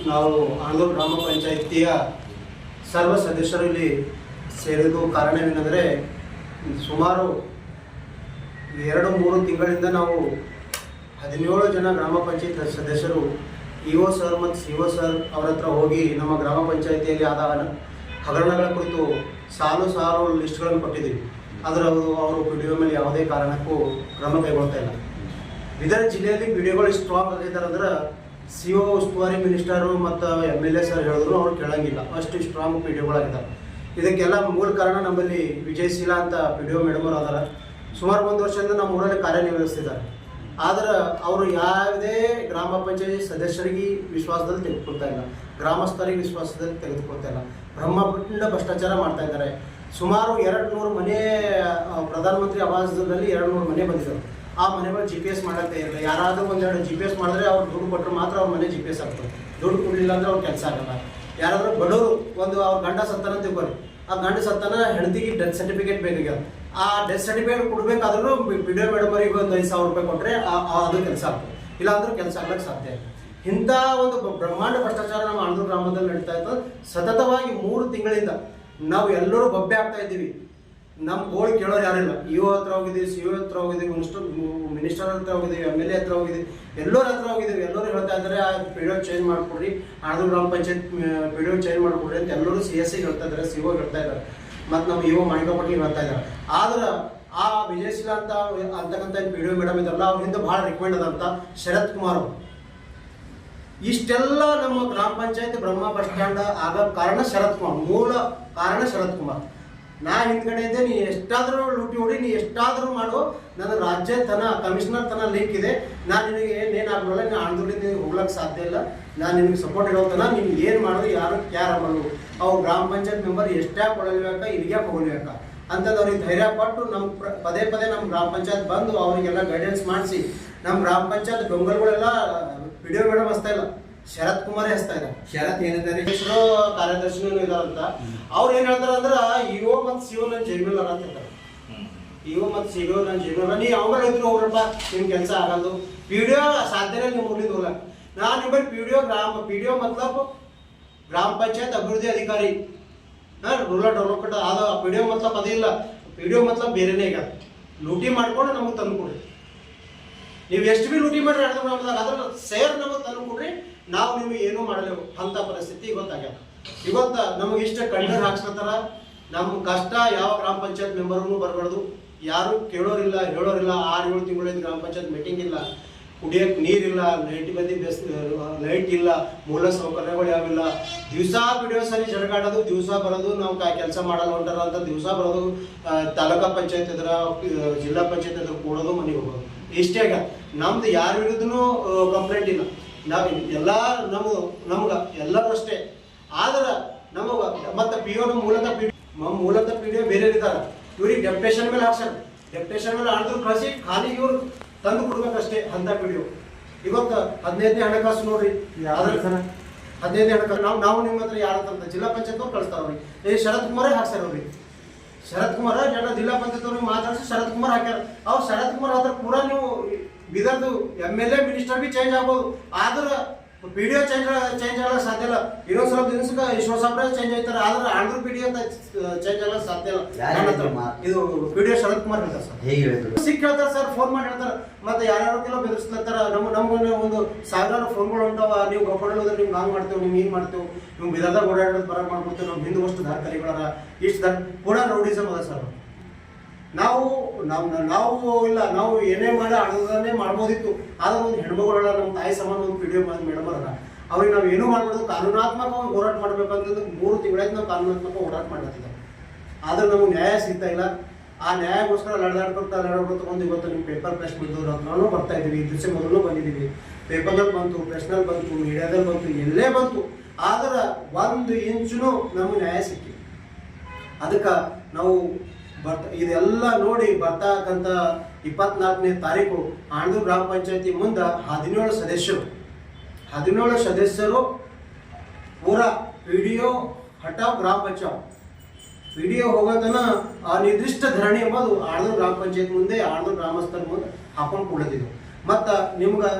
ನಾವು ಆಂದೂರು ಗ್ರಾಮ ಪಂಚಾಯಿತಿಯ ಸರ್ವ ಸದಸ್ಯರು ಇಲ್ಲಿ ಸೇರಿದ್ದು ಕಾರಣವೇನೆಂದರೆ ಸುಮಾರು 2-3 ತಿಂಗಳಿಂದ ನಾವು 17 ಜನ ಗ್ರಾಮ ಪಂಚಾಯತ್ ಸದಸ್ಯರು ಇಒ ಸರ್ ಮತ್ತು ಸಿ ಒ ಸರ್ ಅವರ ಹತ್ರ ಹೋಗಿ ನಮ್ಮ ಗ್ರಾಮ ಪಂಚಾಯಿತಿಯಲ್ಲಿ ಆದ ಹಗರಣಗಳ ಕುರಿತು ಸಾಲು ಲಿಸ್ಟ್ಗಳನ್ನು ಕೊಟ್ಟಿದ್ದೀವಿ. ಆದರೆ ಅವರು ಪಿ ಡಿ ಒ ಮೇಲೆ ಯಾವುದೇ ಕಾರಣಕ್ಕೂ ಕ್ರಮ ಕೈಗೊಳ್ತಾ ಇಲ್ಲ. ಬೀದರ್ ಜಿಲ್ಲೆಯಲ್ಲಿ ಪಿ ಡಿ ಒಗಳು ಸ್ಟ್ರಾಂಗ್ ಆಗಿದ್ದಾರೆ ಅಂದ್ರೆ ಸಿ ಒ ಉಸ್ತುವಾರಿ ಮಿನಿಸ್ಟರು ಮತ್ತು MLA ಸರ್ ಹೇಳಿದ್ರು ಅವ್ರು ಕೇಳಂಗಿಲ್ಲ, ಅಷ್ಟು ಸ್ಟ್ರಾಂಗ್ ಪಿ ಡಿ ಒಗಳಾಗಿದ್ದಾರೆ. ಇದಕ್ಕೆಲ್ಲ ಮೂಲ ಕಾರಣ ನಮ್ಮಲ್ಲಿ ವಿಜಯಶೀಲ ಅಂತ ಪಿ ಡಿ ಒ ಮೇಡಮ್ ಅವರು ಅದಾರ. ಸುಮಾರು 1 ವರ್ಷದಿಂದ ನಮ್ಮ ಊರಲ್ಲಿ ಕಾರ್ಯನಿರ್ವಹಿಸ್ತಿದ್ದಾರೆ. ಆದ್ರೆ ಅವರು ಯಾವುದೇ ಗ್ರಾಮ ಪಂಚಾಯತಿ ಸದಸ್ಯರಿಗೆ ವಿಶ್ವಾಸದಲ್ಲಿ ತೆಗೆದುಕೊಳ್ತಾ ಇಲ್ಲ, ಗ್ರಾಮಸ್ಥರಿಗೆ ವಿಶ್ವಾಸದಲ್ಲಿ ತೆಗೆದುಕೊಳ್ತಾ ಇಲ್ಲ, ಬ್ರಹ್ಮಪುಟ್ಟ ಭ್ರಷ್ಟಾಚಾರ ಮಾಡ್ತಾ ಇದ್ದಾರೆ. ಸುಮಾರು 200 ಮನೆ ಪ್ರಧಾನಮಂತ್ರಿ ಆವಾಸದಲ್ಲಿ 200 ಮನೆ ಬಂದಿದ್ದಾರೆ. ಆ ಮನೆಗಳು GPS ಮಾಡಕ್ಕೆ ಇಲ್ಲ. ಯಾರಾದರೂ 1-2 GPS ಮಾಡಿದ್ರೆ ಅವ್ರು ದುಡ್ಡು ಕೊಟ್ಟರೆ ಮಾತ್ರ ಅವ್ರ ಮನೆ GPS ಆಗ್ತದೆ. ದುಡ್ಡು ಕೊಡಲಿಲ್ಲ ಅಂದ್ರೆ ಅವ್ರ ಕೆಲಸ ಆಗಲ್ಲ. ಯಾರಾದರೂ ಬಡವರು ಅವ್ರ ಗಂಡ ಸತ್ತನ ತಿಳ್ಕೊಳ್ಳಿ, ಆ ಗಂಡ ಸತ್ತನ ಹೆಂಡತಿಗೆ ಡೆತ್ ಸರ್ಟಿಫಿಕೇಟ್ ಬೇಕಾಗ್ಯದ. ಆ ಡೆತ್ ಸರ್ಟಿಫಿಕೇಟ್ ಕೊಡಬೇಕಾದ್ರೂ ಪಿ ಡಿ ಒ ಮೇಡಮ್ ಅವರಿಗೆ ಒಂದು 5,000 ರೂಪಾಯಿ ಕೊಟ್ಟರೆ ಅದು ಕೆಲಸ ಆಗ್ತದೆ, ಇಲ್ಲಾಂದ್ರೂ ಕೆಲಸ ಆಗ್ಲಿಕ್ಕೆ ಸಾಧ್ಯ ಇಲ್ಲ. ಇಂಥ ಒಂದು ಬ್ರಹ್ಮಾಂಡ ಭ್ರಷ್ಟಾಚಾರ ನಮ್ಮ ಆಂದೂರು ಗ್ರಾಮದಲ್ಲಿ ನಡೀತಾ ಇರ್ತದೆ. ಸತತವಾಗಿ 3 ತಿಂಗಳಿಂದ ನಾವು ಎಲ್ಲರೂ ಬಬ್ಬೆ ಆಗ್ತಾ ಇದ್ದೀವಿ. ನಮ್ಮ ಗೋಳು ಕೇಳೋರು ಯಾರಿಲ್ಲ. ಇಒ ಹತ್ರ ಹೋಗಿದ್ದೀವಿ, ಸಿ ಒ ಹತ್ರ ಹೋಗಿದ್ದೀವಿ, ಮಿನಿಸ್ಟರ್ ಹತ್ರ ಹೋಗಿದ್ದೀವಿ, MLA ಹತ್ರ ಹೋಗಿದ್ದೀವಿ, ಎಲ್ಲರ ಹತ್ರ ಹೋಗಿದ್ದೀವಿ. ಎಲ್ಲರೂ ಹೇಳ್ತಾ ಇದ್ದಾರೆ ಪಿ ಡಿ ಒ ಚೇಂಜ್ ಮಾಡಿಕೊಡ್ರಿ, ಆಂದೂರು ಗ್ರಾಮ ಪಂಚಾಯತ್ ಪಿ ಡಿ ಒ ಚೇಂಜ್ ಮಾಡಿಕೊಡ್ರಿ ಅಂತ ಎಲ್ಲರೂ CSC ಹೇಳ್ತಾ ಇದ್ದಾರೆ, ಸಿ ಒ ಹೇಳ್ತಾ ಇದ್ದಾರೆ, ಮತ್ತು ನಮ್ಮ ಇಒ ಮಾಣಿಕಪಟ್ಟಿ ಹೇಳ್ತಾ ಇದ್ದಾರೆ. ಆದ್ರೆ ಆ ವಿಜಯಶೀಲ ಅಂತಕ್ಕಂಥ ಪಿ ಡಿ ಒ ಮೇಡಮ್ ಇದ್ದಾರಲ್ಲ, ಅವ್ರಿಂದ ಭಾಳ ರಿಕಮೆಂಡ್ ಅದಂತ ಶರತ್ ಕುಮಾರ್ ಅವರು. ಇಷ್ಟೆಲ್ಲ ನಮ್ಮ ಗ್ರಾಮ ಪಂಚಾಯತ್ ಬ್ರಹ್ಮ ಬಸ್ ಸ್ಟ್ಯಾಂಡ್ ಆಗೋ ಕಾರಣ ಶರತ್ ಕುಮಾರ್, ಮೂಲ ಕಾರಣ ಶರತ್ ಕುಮಾರ್. ನಾ ಹಿಂದ್ಗಡೆ ಇದ್ದೆ, ನೀ ಎಷ್ಟಾದರೂ ಲೂಟಿ ಹೊಡಿ, ನೀ ಎಷ್ಟಾದರೂ ಮಾಡು, ನನ್ನ ರಾಜ್ಯ ಕಮಿಷನರ್ ತನ ಲಿಂಕ್ ಇದೆ, ನಾನು ನಿನಗೆ ಏನಾಗಲ್ಲ, ನೀನು ಆಂದೋಲನ ಹೋಗ್ಲಿಕ್ಕೆ ಸಾಧ್ಯ ಇಲ್ಲ, ನಾನು ನಿನಗೆ ಸಪೋರ್ಟ್ ಇರೋತನ, ನೀನು ಏನು ಮಾಡೋದು ಯಾರು ಕ್ಯಾರ ಮಾಡೋದು, ಅವ್ರು ಗ್ರಾಮ ಪಂಚಾಯತ್ ಮೆಂಬರ್ ಎಷ್ಟೇ ಕೊಡಲ್ಬೇಕ, ಇಲ್ಲಿಗೆ ಹೋಗ್ಬೇಕಾ ಅಂತಂದು ಅವ್ರಿಗೆ ಧೈರ್ಯ ಕೊಟ್ಟು ನಮ್ಮ ಪದೇ ನಮ್ಮ ಗ್ರಾಮ ಪಂಚಾಯತ್ ಬಂದು ಅವರಿಗೆಲ್ಲ ಗೈಡೆನ್ಸ್ ಮಾಡಿಸಿ, ನಮ್ಮ ಗ್ರಾಮ ಪಂಚಾಯತ್ ಬೆಂಬಲಗಳೆಲ್ಲ ಪಿ ಡಿ ಒ ಮೇಡಮ್ ಹಸ್ತಾ ಇಲ್ಲ, ಶರತ್ ಕುಮಾರೇ ಹಸ್ತಾ ಇಲ್ಲ. ಶರತ್ ಏನಿದ್ದಾರೆ ಕಾರ್ಯದರ್ಶಿನೂ ಇದಾರಂತ. ಅವ್ರು ಏನ್ ಹೇಳ್ತಾರ ಅಂದ್ರೆ ಇಒ ಮತ್ತು ಸಿ ಒ ನನ್ನ ಜೈಮಿಲ್ಲ ಅಂತ ಹೇಳ್ತಾರೆ. ಇಒ ಮತ್ತು ಸಿ ಒ ನನ್ನ ಜೈಮಿಲ್ಲ, ನೀ ಅವ್ರ ಇದ್ರು ಹೋಗ್ರಪ್ಪ, ನಿಮ್ ಕೆಲಸ ಆಗಲ್ದು, ಪಿ ಡಿ ಒ ಸಾಧ್ಯನೇ ನೀವು ಮುಗಿದು ಹೋಗಲ್ಲ. ನಾನು ನಿಮ್ಮಲ್ಲಿ ಪಿ ಡಿ ಒ ಮತ್ಲಬ್ ಗ್ರಾಮ ಪಂಚಾಯತ್ ಅಭಿವೃದ್ಧಿ ಅಧಿಕಾರಿ, ರೂರಲ್ ಡೆವಲಪ್ಮೆಂಟ್ ಅದು ಪಿ ಡಿ ಒ ಮತ್ಲಬ್ ಅದಿಲ್ಲ. ಪಿ ಡಿ ಒ ಮತ್ಲಬ್ ಬೇರೆನೇ ಈಗ ಲೂಟಿ ಮಾಡ್ಕೊಂಡು ನಮಗೆ ತಂದು ಕೊಡ್ರಿ. ನೀವು ಎಷ್ಟು ಬಿ ಲೂಟಿ ಮಾಡಿ ಅದ್ರ ಸೇರ್ ನಮಗೆ ತಂದು ಕೊಡ್ರಿ, ನಾವು ನಿಮಗೆ ಏನೂ ಮಾಡಲೇವು ಅಂತ ಪರಿಸ್ಥಿತಿ ಇವತ್ತಾಗ್ಯದ. ಇವತ್ತು ನಮಗೆ ಇಷ್ಟ ಕಣ್ಣೀರು ಹಾಕ್ಸ್ಕೊತಾರ. ನಮ್ಮ ಕಷ್ಟ ಯಾವ ಗ್ರಾಮ ಪಂಚಾಯತ್ ಮೆಂಬರ್ಗೂ ಬರಬಾರ್ದು, ಯಾರು ಕೇಳೋರಿಲ್ಲ ಹೇಳೋರಿಲ್ಲ. 6-7 ತಿಂಗಳಿಂದ ಗ್ರಾಮ ಪಂಚಾಯತ್ ಮೀಟಿಂಗ್ ಇಲ್ಲ, ಕುಡಿಯೋಕ್ಕೆ ನೀರಿಲ್ಲ, ಲೈಟ್ ಇಲ್ಲ, ಮೂಲ ಸೌಕರ್ಯಗಳು ಯಾವಿಲ್ಲ. ದಿವಸ ಬಿಡಿಯೋ ಸರಿ ಜಡಗಾಡೋದು, ದಿವಸ ಬರೋದು, ನಾವು ಕೆಲಸ ಮಾಡಲ್ಲ ಹೊಂಟಾರ ಅಂತ ದಿವಸ ಬರೋದು, ತಾಲೂಕಾ ಪಂಚಾಯತ್ ಇದ್ರ ಜಿಲ್ಲಾ ಪಂಚಾಯತ್ ಇದ್ರ ಕೂಡೋದು, ಮನೆಗೆ ಹೋಗೋದು, ಇಷ್ಟೇ ಆಗ. ನಮ್ದು ಯಾರ ವಿರುದ್ಧನೂ ಕಂಪ್ಲೇಂಟ್ ಇಲ್ಲ. ನಾವು ಎಲ್ಲ ನಮ್ಗೆ ಎಲ್ಲರೂ ಅಷ್ಟೇ. ಆದ್ರೆ ನಮಗೆ ಮತ್ತು ಪಿ ಒ ಮೂಲತಃ ಪಿ ಡಿ ಒ ಬೇರೆ ಇರ್ತಾರೆ. ಇವ್ರಿಗೆ ಡೆಪ್ಟೇಷನ್ ಮೇಲೆ ಹಾಕ್ಸಾರ, ಡೆಪ್ಟೇಷನ್ ಮೇಲೆ ಆಡಿದ್ರು ಕಳಿಸಿ ಖಾಲಿ ಇವ್ರು ತಂದು ಕೊಡ್ಬೇಕಷ್ಟೇ ಅಂತ ಪಿ ಡಿ ಒ. ಇವತ್ತು 15ನೇ ಹಣಕಾಸು ನೋಡ್ರಿ, ಯಾವ್ದ್ರ 15ನೇ ಹಣಕಾಸು ನಾವು ನಿಮ್ಮ ಹತ್ರ ಯಾರಂತ ಜಿಲ್ಲಾ ಪಂಚಾಯತ್ ಅವ್ರು ಕಳಿಸ್ತಾರ ಅವ್ರಿಗೆ. ಶರತ್ ಕುಮಾರೇ ಹಾಕ್ಸಾರ ಅವ್ರಿಗೆ. ಶರತ್ ಕುಮಾರ್ ಜಿಲ್ಲಾ ಪಂಚಾಯತ್ ಅವ್ರಿಗೆ ಮಾತಾಡಿಸಿ ಶರತ್ ಕುಮಾರ್ ಹಾಕ್ಯಾರ. ಅವ್ರು ಶರತ್ ಕುಮಾರ್ ಹತ್ರ ಪೂರಾ ನೀವು ಬೀದರ್ದು MLA ಮಿನಿಸ್ಟರ್ ಬಿ ಚೇಂಜ್ ಆಗ್ಬೋದು, ಆದ್ರೆ ಪಿ ಡಿ ಒ ಚೇಂಜ್ ಆಗಕ್ಕೆ ಸಾಧ್ಯ ಇಲ್ಲ. ಇನ್ನೊಂದು ಸ್ವಲ್ಪ ದಿವಸಕ್ಕೆ ಈಶ್ವರ್ ಸಾಬ್ರೆ ಚೇಂಜ್ ಆಯ್ತಾರೆ, ಆದ್ರೆ ಆಂಧ್ರ ಪಿ ಡಿ ಒ ಚೇಂಜ್ ಆಗಕ್ಕೆ ಸಾಧ್ಯ ಇಲ್ಲ. ಇದು ಪಿ ಡಿ ಒ ಶರತ್ ಕುಮಾರ್ ಹೇಳ್ತಾರೆ ಸರ್. ಸಿಕ್ ಹೇಳ್ತಾರೆ ಸರ್, ಫೋನ್ ಮಾಡಿ ಹೇಳ್ತಾರೆ. ಮತ್ತೆ ಯಾರ್ಯಾರಿಗೆಲ್ಲ ಬೆದರಿಸ್ಲತ್ತಾರ. ನಮ್ಗೆ ಒಂದು 1000 ಫೋನ್ಗಳು ಹೊಂಟಾವ, ನೀವು ಗೊಬ್ಬರ ಹೋದ್ರೆ ನಿಮ್ಗೆ ಹಂಗೆ ಮಾಡ್ತೇವೆ, ನೀವು ಹಿಂಗೆ ಮಾಡ್ತೇವೆ, ನೀವು ಬಿದರ್ದಾಗ ಓಡಾಡೋದು ಬರ ಮಾಡ್ಕೊಡ್ತೇವೆ, ನಮ್ಮ ಹಿಂದೂ ಅಷ್ಟು ದಾಖಲೆಗಳರ ಇಷ್ಟು ಕೂಡ ರೌಡಿಸಮ್ ಅದ ಸರ್. ನಾವು ಇಲ್ಲ, ನಾವು ಏನೇ ಮಾಡಿ ಆಡೋದನ್ನೇ ಮಾಡ್ಬೋದಿತ್ತು. ಆದ್ರೆ ಒಂದು ಹೆಣ್ಮಗಳ ನಮ್ಮ ತಾಯಿ ಸಮಾನ ಒಂದು ಪಿ ಡಿ ಒ ಮೇಡಮ್ ಅಲ್ಲ, ಅವ್ರಿಗೆ ನಾವು ಏನೂ ಮಾಡ್ಬೋದು. ಕಾನೂನಾತ್ಮಕವಾಗಿ ಹೋರಾಟ ಮಾಡ್ಬೇಕಂತಂದ್ರೆ 3 ತಿಂಗಳಾಯ್ತು ನಾವು ಕಾನೂನಾತ್ಮಕ ಹೋರಾಟ ಮಾಡ್ತಿದ್ದೇವೆ. ಆದ್ರೆ ನಮಗೆ ನ್ಯಾಯ ಸಿಗ್ತಾ ಇಲ್ಲ. ಆ ನ್ಯಾಯಕ್ಕೋಸ್ಕರ ಲಡದಾಡ್ಕೊಂಡು ಇವತ್ತು ನಿಮ್ಮ ಪೇಪರ್ ಪ್ರೆಸ್ ಬಿದ್ದವ್ರು ಹತ್ರನೂ ಬರ್ತಾ ಇದ್ದೀವಿ. ದಿವಸ ಮೊದಲು ಬಂದಿದ್ದೀವಿ, ಪೇಪರ್ದಲ್ಲಿ ಬಂತು, ಪ್ರೆಸ್ನಲ್ಲಿ ಬಂತು, ಮೀಡಿಯಾದಲ್ಲಿ ಬಂತು, ಎಲ್ಲೇ ಬಂತು. ಆದ್ರೆ 1 ಇಂಚೂ ನಮಗೆ ನ್ಯಾಯ ಸಿಕ್ಕಿಲ್ಲ. ಅದಕ್ಕೆ ನಾವು ಇದೆಲ್ಲ ನೋಡಿ ಬರ್ತಕ್ಕಂಥ 24ನೇ ತಾರೀಕು ಆಂದೂರು ಗ್ರಾಮ ಪಂಚಾಯತಿ ಮುಂದೆ 17 ಸದಸ್ಯರು ಪೂರ ಪಿ ಡಿ ಒ ಹಟಾವ್ ಗ್ರಾಮ ಪಂಚಾಯತ್ ಪಿ ಡಿ ಒ ಹೋಗೋದನ್ನ ಅನಿರ್ದಿಷ್ಟ ಧರಣಿ ಎಂಬುದು ಆಂದೂರು ಗ್ರಾಮ ಪಂಚಾಯತ್ ಮುಂದೆ, ಆಂದೂರು ಗ್ರಾಮಸ್ಥರ ಮುಂದೆ ಹಾಕೊಂಡು ಕೊಡೋದಿದ್ದು. ಮತ್ತು ನಿಮ್ಗೆ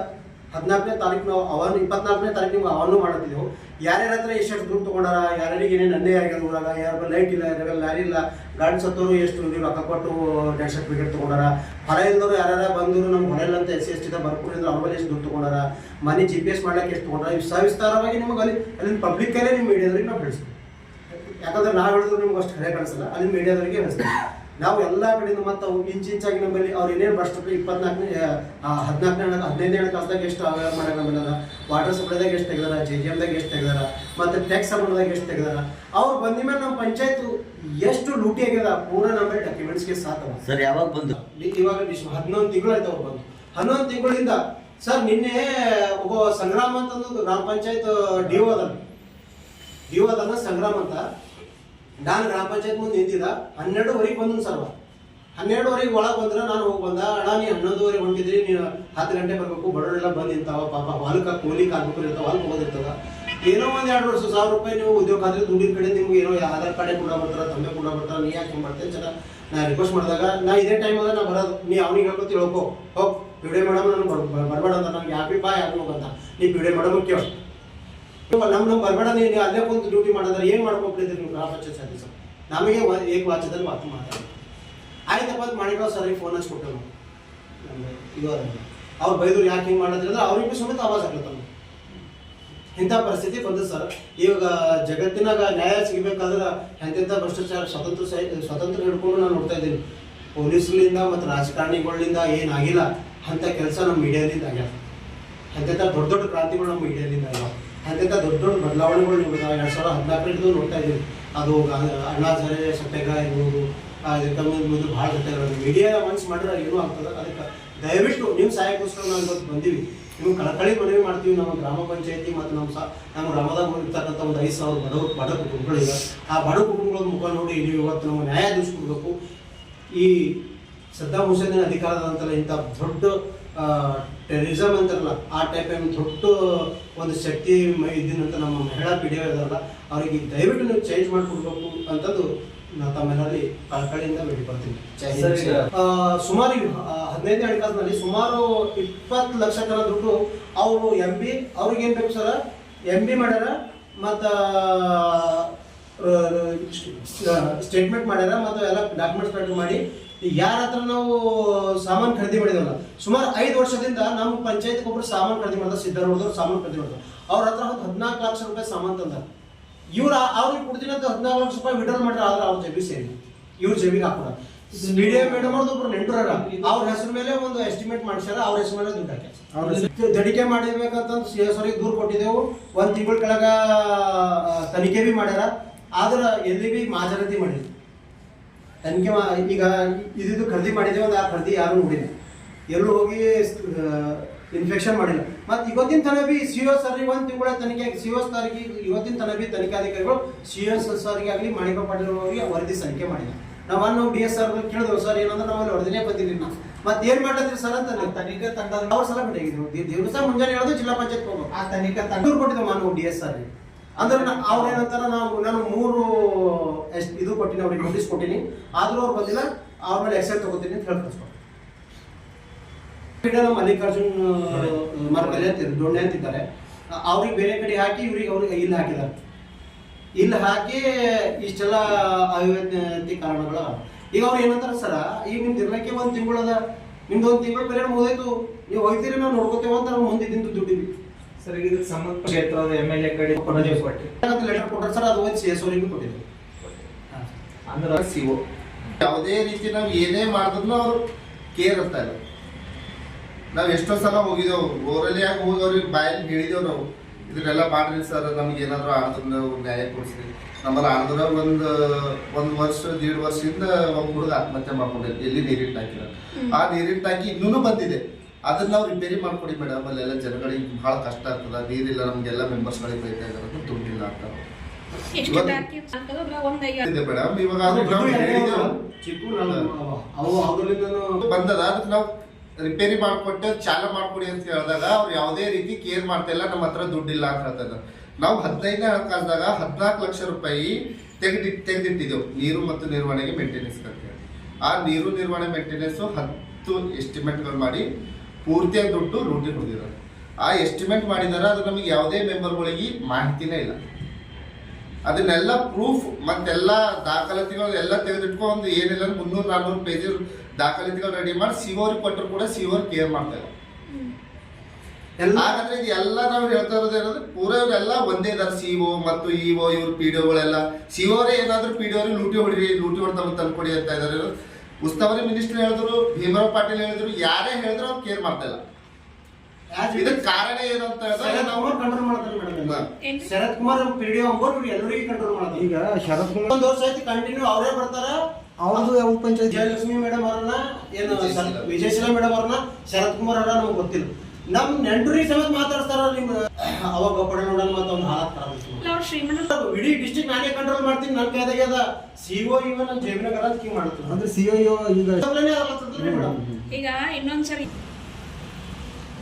14ನೇ ತಾರೀಕು ನಾವು 24ನೇ ತಾರೀಕು ನಿಮ್ಗೆ ಅವನ್ನು ಮಾಡತ್ತಿದ್ದೆವು. ಯಾರ್ಯಾರ ಹತ್ರ ಎಷ್ಟು ದುಡ್ಡು ತೊಗೊಂಡಾರ, ಯಾರ್ಯಾರಿಗೆ ಏನೇನು ಅನ್ಯಾಯ ಆಗ್ಯದ ಊರಾಗ, ಯಾರ ಲೈಟ್ ಇಲ್ಲ, ಯಾರ ಲಾರಿ ಇಲ್ಲ, ಗಾಡಿ ಸತ್ತೋರು ಎಷ್ಟು ರೊಕ್ಕ ಕೊಟ್ಟು ಡೆತ್ ಸರ್ಟಿಫಿಕೇಟ್ ತೊಗೊಂಡಾರ, ಹೊಲ ಇಲ್ದವರು ಯಾರ್ಯಾರ ಬಂದರು ನಮ್ಗೆ ಹೊಲ ಇಲ್ಲ ಅಂತ SC/ST ಬರ್ಕೊಂಡಿದ್ರು ಅವ್ರ ಮೇಲೆ ಎಷ್ಟು ದುಡ್ಡು ತೊಗೊಂಡಾರ, ಮನೆ GPS ಮಾಡ್ಲಿಕ್ಕೆ ಎಷ್ಟು ತೊಗೊಂಡಾರ, ಸವಿಸ್ತಾರವಾಗಿ ನಿಮಗೆ ಅಲ್ಲಿಂದ ಪಬ್ಲಿಕ್ಕಲ್ಲೇ ನಿಮ್ಮ ಮೀಡಿಯಾದವ್ರಿಗೆ ನಾವು ಬೆಳೆಸ್ತೀವಿ. ಯಾಕಂದ್ರೆ ನಾವು ಹೇಳಿದ್ರು ನಿಮ್ಗೆ ಅಷ್ಟು ಕರೆ ಕಾಣಿಸಲ್ಲ, ಅಲ್ಲಿ ಮೀಡಿಯಾದವರಿಗೆ ಬೆಳೆಸ್ತೀವಿ ನಾವು ಎಲ್ಲ ಕಡೆಯಿಂದ. ಮತ್ತು ಅವು ಇಂಚಾಗಿ ನಮ್ಮಲ್ಲಿ ಅವ್ರು ಏನೇನು ಭ್ರಷ್ಟರು 15ನೇ ಹಣಕಾಸದಾಗ ಎಷ್ಟು ಅವ್ಯವಹಾರ ಮಾಡ್ಯಾರ, ನಮ್ಮಲ್ಲ ವಾಟರ್ ಸಪ್ಲೈದಾಗ ಎಷ್ಟು ತೆಗ್ದಾರ, JGMದಾಗ ಎಷ್ಟು ತೆಗ್ದಾರ, ಮತ್ತು ಟ್ಯಾಕ್ಸ್ ಸಂಬಂಧದಾಗ ಎಷ್ಟು ತೆಗ್ದಾರ, ಅವ್ರು ಬಂದ ಮೇಲೆ ನಮ್ಮ ಪಂಚಾಯತ್ ಎಷ್ಟು ಲೂಟಿ ಆಗ್ಯದ ಪೂರಾ ನಮ್ಮಲ್ಲಿ ಡಾಕ್ಯುಮೆಂಟ್ಸ್ಗೆ ಸಾಕವ. ಸರ್ ಯಾವಾಗ ಬಂದು? ಇವಾಗ 11 ತಿಂಗಳು ಆಯ್ತು ಅವ್ರು ಬಂದು. 11 ತಿಂಗಳಿಂದ ಸರ್ ನಿನ್ನೆ ಒಬ್ಬ ಸಂಗ್ರಾಮ ಅಂತಂದು ಗ್ರಾಮ ಪಂಚಾಯತ್ ಡಿಒ ಅದನ್ನ ಸಂಗ್ರಾಮ ಅಂತ, ನಾನು ಗ್ರಾಮ ಪಂಚಾಯತ್ ಮುಂದೆ ನಿಂತಿದ್ದ 12ವರೆಗೆ ಬಂದನು ಸರ್. 12ವರೆಗೆ ಒಳಗೆ ಬಂದ್ರೆ ನಾನು ಹೋಗಿ ಬಂದ, ಅಣ್ಣ ನೀ 11ವರೆಗೆ ಹೊಂಟಿದ್ರಿ, ನೀನು 10 ಗಂಟೆ ಬರಬೇಕು, ಬಡವರೆಲ್ಲ ಬಂದು ನಿಂತಾವ, ಪಾಪ ಹೊಲಕ್ಕೆ ಕೂಲಿ ಕಾರ್ಮಿಕರು ಇರ್ತಾವ, ಹೊಲಕ್ಕೆ ಹೋಗೋದಿರ್ತದ, ಏನೋ ಒಂದು 2 ವರ್ಷ 1000 ರೂಪಾಯಿ ನೀವು ಉದ್ಯೋಗ ಆದ್ರೆ ದುಡ್ಡಿನ ಕಡೆ ನಿಮ್ಗೆ ಏನೋ ಆಧಾರ್ ಕಾರ್ಡೇ ಕೂಡ ಬರ್ತಾರೆ, ತಂದೆ ಕೂಡ ಬರ್ತಾರೆ, ನೀ ಯಾಕೆ ಮಾಡ್ತೇನೆ ಜನ ನಾ ರಿಕ್ವೆಸ್ಟ್ ಮಾಡಿದಾಗ ನಾ ಇದೇ ಟೈಮ್ ಅದ ನಾ ಬರೋದು, ನೀ ಅವ್ನಿಗೆ ಹೇಳ್ಕೊತಿ ಹೇಳ್ಕೊ ಹೋಗಿ ಪಿಡೆ ಮೇಡಮ್ ನಾನು ಬರಬೇಡ ಅಂತ, ನಂಗೆ ಯಾಕೆ ಬಾ ಯಾಕೆ ಹೋಗಂತ, ನೀ ಪಿಡೆ ಮೇಡಮ್ ಮುಖ್ಯ ನಮ್ಗೆ ಬರಬೇಡ, ನೀನು ಅಲ್ಲೇ ಕುಂತು ಡ್ಯೂಟಿ ಮಾಡಿದ್ರೆ ಏನು ಮಾಡ್ಕೊಟ್ಟಿದ್ರಿ ನೀವು ಗ್ರಾಮ ಪಂಚಾಯತ್ ಸದಸ್ಯ, ನಮಗೆ ವಾಚ್ಯದಲ್ಲಿ ಮಾತಾಡಿ ಆಯ್ತಪ್ಪ ಅಂತ ಮಾಡಿರೋ ಸರ್ ಫೋನ್ ಹಚ್ಕೊಟ್ಟರು ಇದು ಅವ್ರು ಬೈದ್ರು ಯಾಕೆ ಹಿಂಗೆ ಮಾಡೋದ್ರಿಂದ ಅವ್ರಿಗೆ ಸಮೇತ ಆವಾಜ್ ಆಗ್ಲತ್ತ. ಇಂಥ ಪರಿಸ್ಥಿತಿ ಬಂದದ್ದು ಸರ್. ಇವಾಗ ಜಗತ್ತಿನಾಗ ನ್ಯಾಯ ಸಿಗಬೇಕಾದ್ರೆ ಎಂತೆಂಥ ಭ್ರಷ್ಟಾಚಾರ ಸ್ವತಂತ್ರ ಹಿಡ್ಕೊಂಡು ನಾನು ನೋಡ್ತಾ ಇದ್ದೀನಿ. ಪೊಲೀಸ್ಗಳಿಂದ ಮತ್ತು ರಾಜಕಾರಣಿಗಳಿಂದ ಏನಾಗಿಲ್ಲ ಅಂಥ ಕೆಲಸ ನಮ್ಮ ಮೀಡಿಯಾದಿಂದ ಆಗ್ಯಾವ. ಎಂತೆಂಥ ದೊಡ್ಡ ದೊಡ್ಡ ಕ್ರಾಂತಿಗಳು ನಮ್ಮ ಮೀಡಿಯಾದಿಂದ ಆಗ್ಯಾವ. ಅಂತೆಂಥ ದೊಡ್ಡ ದೊಡ್ಡ ಬದಲಾವಣೆಗಳು ನೀವು 2014 ನೋಡ್ತಾ ಇದ್ದೀವಿ. ಅದು ಅಣ್ಣಾ ಹಜಾರೆ ಸತ್ಯಾಗ್ರಹ ಇರ್ಬೋದು, ಅದಕ್ಕೆ ಮುಂದೆ ಭಾಳ ಸತ್ಯಾಗ್ರಹ ಮೀಡಿಯಾ ಮನ್ಸು ಮಾಡಿದ್ರೆ ಏನೂ ಆಗ್ತದೆ. ಅದಕ್ಕೆ ದಯವಿಟ್ಟು ನಿಮ್ಮ ಸಹಾಯಕ್ಕೋಸ್ಕರ ನಾವು ಇವತ್ತು ಬಂದೀವಿ. ನೀವು ಕಳಕಳಿ ಮನವಿ ಮಾಡ್ತೀವಿ. ನಮ್ಮ ಗ್ರಾಮ ಪಂಚಾಯತಿ ಮತ್ತು ನಮ್ಮ ಗ್ರಾಮದಾಗ ಇರ್ತಕ್ಕಂಥ ಒಂದು 5,000 ಬಡ ಕುಟುಂಬಗಳಿವೆ. ಆ ಬಡ ಕುಟುಂಬಗಳ ಮುಖ ನೋಡಿ ನೀವು ಇವತ್ತು ನಮ್ಮ ನ್ಯಾಯ ದೂಸ್ಕೊಡ್ಬೇಕು. ಈ ಸದ್ದಾಮ್ ಹುಸೇನ್ ಅಧಿಕಾರದಂತಲ್ಲ ಇಂಥ ದೊಡ್ಡ ಟೆರರಿಸಮ್ ಅಂತಾರಲ್ಲ ಆ ಟೈಪ್ ದೊಡ್ಡ ಒಂದು ಶಕ್ತಿ ಇದ್ದಿನಂತ ನಮ್ಮ ಮಹಿಳಾ ಪೀಡಿಯೋ ಇದಾರಲ್ಲ ಅವರಿಗೆ ದಯವಿಟ್ಟು ನೀವು ಚೇಂಜ್ ಮಾಡಿಕೊಡ್ಬೇಕು ಅಂತಂದು ನಾವು ತಮ್ಮೆಲ್ಲರಲ್ಲಿ ಕಳಕಳಿಯಿಂದ ಭೇಟಿ ಬರ್ತೀವಿ. ಸುಮಾರು 15ನೇ ಹಣಕಾಸಿನಲ್ಲಿ ಸುಮಾರು 20 ಲಕ್ಷ ತನ ದುಡ್ಡು ಅವರು MB ಅವ್ರಿಗೆ ಏನು ಬೇಕು ಸರ, MB ಮಾಡ್ಯಾರ ಮತ್ತು ಸ್ಟೇಟ್ಮೆಂಟ್ ಮಾಡ್ಯಾರ ಮತ್ತು ಎಲ್ಲ ಡಾಕ್ಯುಮೆಂಟ್ಸ್ ರೆಡಿ ಮಾಡಿ ಯಾರ ಹತ್ರ ನಾವು ಸಾಮಾನು ಖರೀದಿ ಮಾಡಿದವಲ್ಲ ಸುಮಾರು 5 ವರ್ಷದಿಂದ ನಮ್ಮ ಪಂಚಾಯತ್ಗೆ ಒಬ್ಬರು ಸಾಮಾನು ಖರೀದಿ ಮಾಡ್ತಾರೆ, ಸಿದ್ದರಾಮಯ್ಯವ್ರು ಸಾಮಾನು ಖರೀದಿ ಮಾಡ್ತಾರೆ. ಅವ್ರ ಹತ್ರ 14 ಲಕ್ಷ ರೂಪಾಯಿ ಸಾಮಾನು ತಂದಾರ. ಅವ್ರಿಗೆ ಕೊಡ್ತೀನಿ ಅಂತ 14 ಲಕ್ಷ ರೂಪಾಯಿ ವಿಡ್ರಾಲ್ ಮಾಡ್ಯಾರ. ಆದ್ರೆ ಅವ್ರ ಜೇಬಿಗೆ ಸೇರಿ ಇವ್ರ ಜೇಬಿಗೆ ಹಾಕೋಣ. ಮೀಡಿಯಾ ಮೇಡಮ್ ಅವ್ರದ್ದು ಒಬ್ರು ನೆಂಟರ ಅವ್ರ ಹೆಸರು ಮೇಲೆ ಒಂದು ಎಸ್ಟಿಮೇಟ್ ಮಾಡ್ಸ್ಯಾರ, ಅವ್ರ ಹೆಸರು ಮೇಲೆ ದುಡ್ಡು ಹಾಕ್ಯಾರ. ಅವ್ರ ತನಿಖೆ ಮಾಡಿರ್ಬೇಕಂತ CS ಅವ್ರಿಗೆ ದೂರ ಕೊಟ್ಟಿದ್ದೆವು. 1 ತಿಂಗಳ ಕೆಳಗ ತನಿಖೆ ಬಿ ಮಾಡ್ಯಾರ. ಆದ್ರೆ ಎಲ್ಲಿ ಬಿ ಮಾಜರತಿ ಮಾಡಿದ್ರು. ತನಿಖೆ ಈಗ ಇದು ಖರೀದಿ ಮಾಡಿದ್ದೇವೆ ಒಂದು ಆ ಖರೀದಿ ಯಾರು ನೋಡಿಲ್ಲ, ಎಲ್ಲೂ ಹೋಗಿ ಇನ್ಫೆಕ್ಷನ್ ಮಾಡಿಲ್ಲ. ಮತ್ತು ಇವತ್ತಿನ ತನಕ ಬಿ CO ಸರ್ಗೆ 1 ತಿಂಗಳ ತನಿಖೆ CO ಸರ್ಗೆ ಇವತ್ತಿನ ತನಕ ಬಿ ತನಿಖಾಧಿಕಾರಿಗಳು CO ಸರ್ಗೆ ಆಗಲಿ ಮಾಣಿಕ ಪಾಟೀಲ್ ಅವರಿಗೆ ವರದಿ ಸಲ್ಲಿಕೆ ಮಾಡಿಲ್ಲ. ನಾವು DS ಸರ್ ಕೇಳಿದೆವು, ಸರ್ ಏನಂದ್ರೆ ನಾವು ಅಲ್ಲಿ ವರದಿನೇ ಬಂದಿರಲಿಲ್ಲ, ಮತ್ತೆ ಏನು ಮಾಡ್ಲತ್ತೀರಿ ಸರ್ ಅಂತ ತನಿಖೆ ತಂಡ ಅವ್ರ ಸಲ ಭೇಟಿಯಾಗಿದ್ರು. ದಿವಸ ಮುಂಜಾನೆ ಹೇಳೋದು ಜಿಲ್ಲಾ ಪಂಚಾಯತ್ ಹೋಗೋದು ಆ ತನಿಖೆ ತಂಡ ಕೊಟ್ಟಿದ್ದೆವು ನಾವು DS ಸರ್. ಅಂದ್ರೆ ಅವ್ರು ಏನಂತಾರ ನಾನು 3 ಇದು ಕೊಟ್ಟಿನಿ, ಅವ್ರಿಗೆ ನೋಟಿಸ್ ಕೊಟ್ಟಿನಿ, ಆದ್ರೂ ಅವ್ರು ಬಂದಿಲ್ಲ, ಅವ್ರ ಮೇಲೆ ಎಕ್ಸೈಡ್ ತಗೋತೀನಿ ಅಂತ ಹೇಳಿ ಕಳಿಸ್ಕೊಟ್ಟು. ನಮ್ಮ ಮಲ್ಲಿಕಾರ್ಜುನ್ ಮರಕಲೆ ಅಂತ ದೊಣ್ಣೆ ಅಂತಿದ್ದಾರೆ, ಅವ್ರಿಗೆ ಬೇರೆ ಕಡೆ ಹಾಕಿ ಅವ್ರಿಗೆ ಇಲ್ಲಿ ಹಾಕಿದ್ದಾರೆ. ಇಲ್ಲಿ ಹಾಕಿ ಇಷ್ಟೆಲ್ಲ ಅವಿವೇತಿ ಕಾರಣಗಳು. ಈಗ ಅವ್ರು ಏನಂತಾರ ಸರ, ಈಗ ನಿಮ್ದು ಇರ್ಲಿಕ್ಕೆ 1 ತಿಂಗಳದ, ನಿಮ್ದು 1 ತಿಂಗಳು ಬೇರೆ ಮುಗಿದೋಯ್ತು, ನೀವು ಹೋಗ್ತೀರಿ ನಾವು ನೋಡ್ಕೋತೇವೆ ಅಂತ ನಾವು ಮುಂದಿದ್ದು ದುಡ್ಡಿವಿ ಸರ್. ಇದಕ್ಕೆ ಸಂಬಂಧ ಕ್ಷೇತ್ರದ MLA ಕಡೆ ಲೆಟರ್ ಕೊಟ್ಟರೆ ಸರ್, ಅದು ಹೋಗಿ CS ಅವರಿಗೆ ಕೊಟ್ಟಿದ್ದೀವಿ. ಅಂದ್ರೆ CO ಯಾವುದೇ ರೀತಿ ನಾವು ಏನೇ ಮಾಡಿದ್ರು ಅವರು ಕೇರ್ ಇರ್ತಾ ಇಲ್ಲ. ನಾವು ಎಷ್ಟೋ ಸಲ ಹೋಗಿದ್ದೇವೆ, ಓರಲ್ಲಿ ಯಾಕೆ ಹೋಗಿ ಅವ್ರಿಗೆ ಬಾಯಲ್ಲಿ ಹೇಳಿದೆವು ನಾವು, ಇದನ್ನೆಲ್ಲ ಮಾಡ್ರಿ ಸರ್, ನಮ್ಗೆ ಏನಾದ್ರು ಆಡಿದ್ರೆ ನಾವು ನ್ಯಾಯ ಕೊಡಿಸ್ರಿ. ನಮ್ಮಲ್ಲಿ ಆಡಿದ್ರೆ ಒಂದು ವರ್ಷ 1.5 ವರ್ಷದಿಂದ ಒಂದು ಹುಡುಗ ಆತ್ಮಹತ್ಯೆ ಮಾಡ್ಕೊಂಡಿದ್ದೆ, ಎಲ್ಲಿ ನೀರಿಟ್ಟು ಹಾಕಿರ. ಆ ನೀರಿಟ್ಟು ಹಾಕಿ ಇನ್ನೂ ಬಂದಿದೆ, ಅದನ್ನ ನಾವು ರಿಪೇರಿ ಮಾಡ್ಕೊಡಿ ಮೇಡಮ್. ಅಲ್ಲೆಲ್ಲ ಜನಗಳಿಗೆ ಭಾಳ ಕಷ್ಟ ಆಗ್ತದ, ನೀರಿಲ್ಲ, ನಮ್ಗೆಲ್ಲ ಮೆಂಬರ್ಸ್ಗಳಿಗೆ ಬೈತಾ ಇದ್ದಾರೆ, ದುಡ್ಡಿಲ್ಲ ಅಂತ ಮೇಡಮ್. ಇವಾಗ ಬಂದದ ಅದಕ್ಕೆ ನಾವು ರಿಪೇರಿ ಮಾಡ್ಕೊಟ್ಟು ಚಾಲ ಮಾಡ್ಕೊಡಿ ಅಂತ ಹೇಳಿದಾಗ ಅವ್ರು ಯಾವುದೇ ರೀತಿ ಕೇರ್ ಮಾಡ್ತಾ ಇಲ್ಲ, ನಮ್ಮ ಹತ್ರ ದುಡ್ಡಿಲ್ಲ ಅಂತ ಹೇಳ್ತಾರೆ. ನಾವು 15ನೇ ಹಣಕಾಸದಾಗ 14 ಲಕ್ಷ ರೂಪಾಯಿ ತೆಗೆದಿಟ್ಟಿದ್ದೆವು ನೀರು ಮತ್ತು ನಿರ್ವಹಣೆಗೆ ಮೇಂಟೆನೆನ್ಸ್ ಅಂತ. ಆ ನೀರು ನಿರ್ವಹಣೆ ಮೇಂಟೆನೆನ್ಸು 10 ಎಸ್ಟಿಮೇಟ್ಗಳು ಮಾಡಿ ಪೂರ್ತಿಯಾಗಿ ದುಡ್ಡು ಲೂಟಿ ಹೊಡೆದಿದ್ದಾರೆ. ಆ ಎಸ್ಟಿಮೇಟ್ ಮಾಡಿದಾರೆ ಅದು ನಮಗೆ ಯಾವುದೇ ಮೆಂಬರ್ಗಳಿಗೆ ಮಾಹಿತಿನೇ ಇಲ್ಲ. ಅದನ್ನೆಲ್ಲ ಪ್ರೂಫ್ ಮತ್ತೆಲ್ಲ ದಾಖಲಾತಿಗಳು ಎಲ್ಲ ತೆಗೆದಿಟ್ಕೊಂಡು ಏನಿಲ್ಲ 300-400 ಪೇಜ್ ದಾಖಲಾತಿಗಳು ರೆಡಿ ಮಾಡಿ ಸಿಒರಿಗೆ ಕೊಟ್ಟರು ಕೂಡ ಸಿಒರ್ ಕೇರ್ ಮಾಡ್ತಾರೆ. ಹಾಗಾದ್ರೆ ಇದು ಎಲ್ಲ ನಾವು ಹೇಳ್ತಾ ಇರೋದು ಏನಂದ್ರೆ ಪೂರ ಇವರೆಲ್ಲ ಒಂದೇ ಇದಾರೆ. ಸಿಒ ಮತ್ತು ಇಒ ಇವ್ರು ಪಿಡಿಒಗಳೆಲ್ಲ ಸಿಒರೇ ಏನಾದ್ರು ಪಿಡಿಒರಿಗೆ ಲೂಟಿ ಹೊಡೆದು ನಮ್ಗೆ ತಂದ್ಕೊಡಿ ಅಂತ ಇದಾರೆ. ಉಸ್ತುವಾರಿ ಮಿನಿಸ್ಟರ್ ಹೇಳಿದ್ರು, ಭೀಮರಾವ್ ಪಾಟೀಲ್ ಹೇಳಿದ್ರು, ಯಾರೇ ಹೇಳಿದ್ರು ಅವ್ರು ಕೇರ್ ಮಾಡ್ತಾ ಇಲ್ಲ. ಇದಕ್ಕೆ ಕಾರಣ ಏನು ಅಂತ ಹೇಳಿದ್ರೆ ನಾವು ಕಂಟ್ರೋಲ್ ಮಾಡ್ತಾರೆ ಮೇಡಮ್. ಶರತ್ ಕುಮಾರ್ ಪಿಡಿಒ ಅಂಬೋರು ಎಲ್ಲರಿಗೂ ಕಂಟ್ರೋಲ್ ಮಾಡ್ತಾರೆ. ಈಗ ಶರತ್ ಕುಮಾರ್ ಒಂದು ವರ್ಷ ಐತಿ ಕಂಟಿನ್ಯೂ ಅವರೇ ಬರ್ತಾರ. ಅವ್ರದ್ದು ಯಾವ ಪಂಚಾಯತ್ ಜಯಲಕ್ಷ್ಮಿ ಮೇಡಮ್ ಅವ್ರನ್ನ ಏನು ವಿಜಯಶೀಲಾ ಮೇಡಮ್ ಅವ್ರನ್ನ ಶರತ್ ಕುಮಾರ್ ಅವ್ರ ನಮ್ಗೆ ಗೊತ್ತಿಲ್ಲ. ನಮ್ ನೆಂಟರಿ ಸಮೇತ ಮಾತಾಡ್ತಾರ. ನಿಮ್ ಅವಾಗ ಪಡ ನೋಡೋಣ ಮತ್ತ ಒಂದು ಹಾಳಾಗ್ ಖರಾಬ್ ಇಡೀ ಡಿಸ್ಟ್ರಿಕ್ಟ್ ನಾನೇ ಕಂಟ್ರೋಲ್ ಮಾಡ್ತೀನಿ. ನನ್ನ ಕೈದಾಗೆ ಅದ ಸಿಒ ಇವ ನನ್ನ ಜೇಬಿನಾಗ ಹಿಂಗ್ ಮಾಡ್ತೀನಿ. ಅಂದ್ರೆ ಸಿಒ ಈಗ ಈಗ ಇನ್ನೊಂದ್ಸರಿ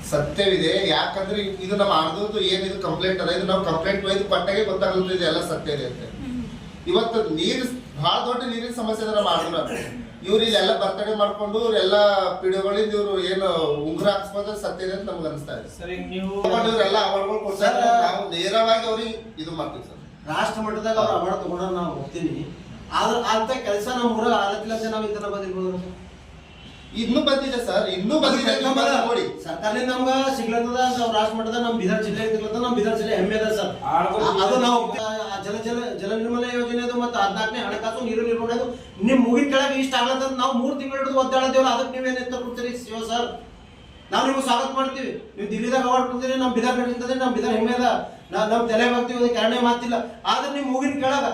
ಸತ್ಯವಿದೆ. ಯಾಕಂದ್ರೆ ಇದು ನಮ್ಮ ಆಡ್ದು ಏನಿದು ಕಂಪ್ಲೇಂಟ್ ಅದ, ಇದು ನಾವು ಕಂಪ್ಲೇಂಟ್ ಒಯ್ದು ಪಟ್ಟಾಗೆ ಗೊತ್ತಾಗುತ್ತೆ ಎಲ್ಲ ಸತ್ಯ ಇದೆ ಅಂತ. ಇವತ್ತು ನೀರು ಬಹಳ ದೊಡ್ಡ ನೀರಿನ ಸಮಸ್ಯೆ ಅದ ನಮ್ಮ ಆಡ್ರ. ಇವ್ರು ಇಲ್ಲೆಲ್ಲ ಬರ್ತಡೇ ಮಾಡ್ಕೊಂಡು ಇವ್ರೆಲ್ಲ ಪಿಡಿಒಗಳಿಂದ ಇವ್ರು ಏನು ಉಂಗುರ ಹಾಕ್ಸ್ಬೋದು ಸತ್ಯ ಇದೆ ಅಂತ ನಮ್ಗೆ ಅನಿಸ್ತಾ ಇದೆ. ಸರ್ ಈಗ ನೀವು ಇವ್ರೆಲ್ಲ ಅವಾರ್ಡ್ಗಳು ಕೊಡ್ತಾರೆ, ನಾವು ನೇರವಾಗಿ ಅವ್ರಿಗೆ ಇದು ಮಾಡ್ತೀವಿ ಸರ್. ರಾಷ್ಟ್ರ ಮಟ್ಟದಾಗ ಅವ್ರು ಅವಾರ್ಡ್ ತಗೊಂಡ್ರ ನಾವು ಹೋಗ್ತೀನಿ. ಆದ್ರೆ ಅಂತ ಕೆಲಸ ನಮ್ಮ ಊರಾಗ ಆಲತ್ತಿಲ್ಲದೆ ನಾವು ಇದನ್ನ ಬಂದಿರ್ಬೋದು. ಇನ್ನೂ ಬಂದಿದೆ ಸರ್, ಇನ್ನೂ ಬಂದಿದೆ ನೋಡಿ. ಸರ್ಕಾರದಿಂದ ನಮ್ಗ ಸಿಗ್ಲತ್ತದ ಅಂತ ರಾಷ್ಟ್ರ ಮಟ್ಟದ ನಮ್ಮ ಬೀದರ್ ಜಿಲ್ಲೆ ಸಿಗ್ಲತ್ತದ. ನಮ್ಮ ಬೀದರ್ ಜಿಲ್ಲೆ ಹೆಮ್ಮೆ ಅದ ಸರ್. ಅದು ನಾವು ಜಲ ನಿರ್ಮಲ ಯೋಜನೆ ಅದು ಮತ್ತು 14ನೇ ಹಣಕಾಸು ನೀರು ನಿರ್ವಹಣೆ ಅದು ನಿಮ್ ಮುಗಿನ ಕೆಳಗೆ ಇಷ್ಟ ಆಗ್ಲತ್ತ. ನಾವು 3 ತಿಂಗಳು ಹಿಡಿದು ಒದ್ದಾಡದೇವಲ್ಲ, ಅದಕ್ಕೆ ನೀವೇನ್ ಎತ್ತ ಕೊಡ್ತೀರಿ ಶಿವ ಸರ್? ನಾವು ನಿಮ್ಗೆ ಸ್ವಾಗತ ಮಾಡ್ತೀವಿ. ನೀವು ದಿಲ್ಲಿದಾಗ ಅವಾರ್ಡ್ ಕೊಡ್ತೀರಿ, ನಮ್ಮ ಬೀದರ್ ನಡೀತದೆ, ನಮ್ಮ ಬೀದರ್ ಹೆಮ್ಮೆ ಅದ. ನಾವು ತಲೆ ಬರ್ತೀವಿ, ಅದಕ್ಕೆ ಎರಡನೇ ಮಾತಿಲ್ಲ. ಆದ್ರೆ ನಿಮ್ ಮುಗಿನ ಕೆಳಗ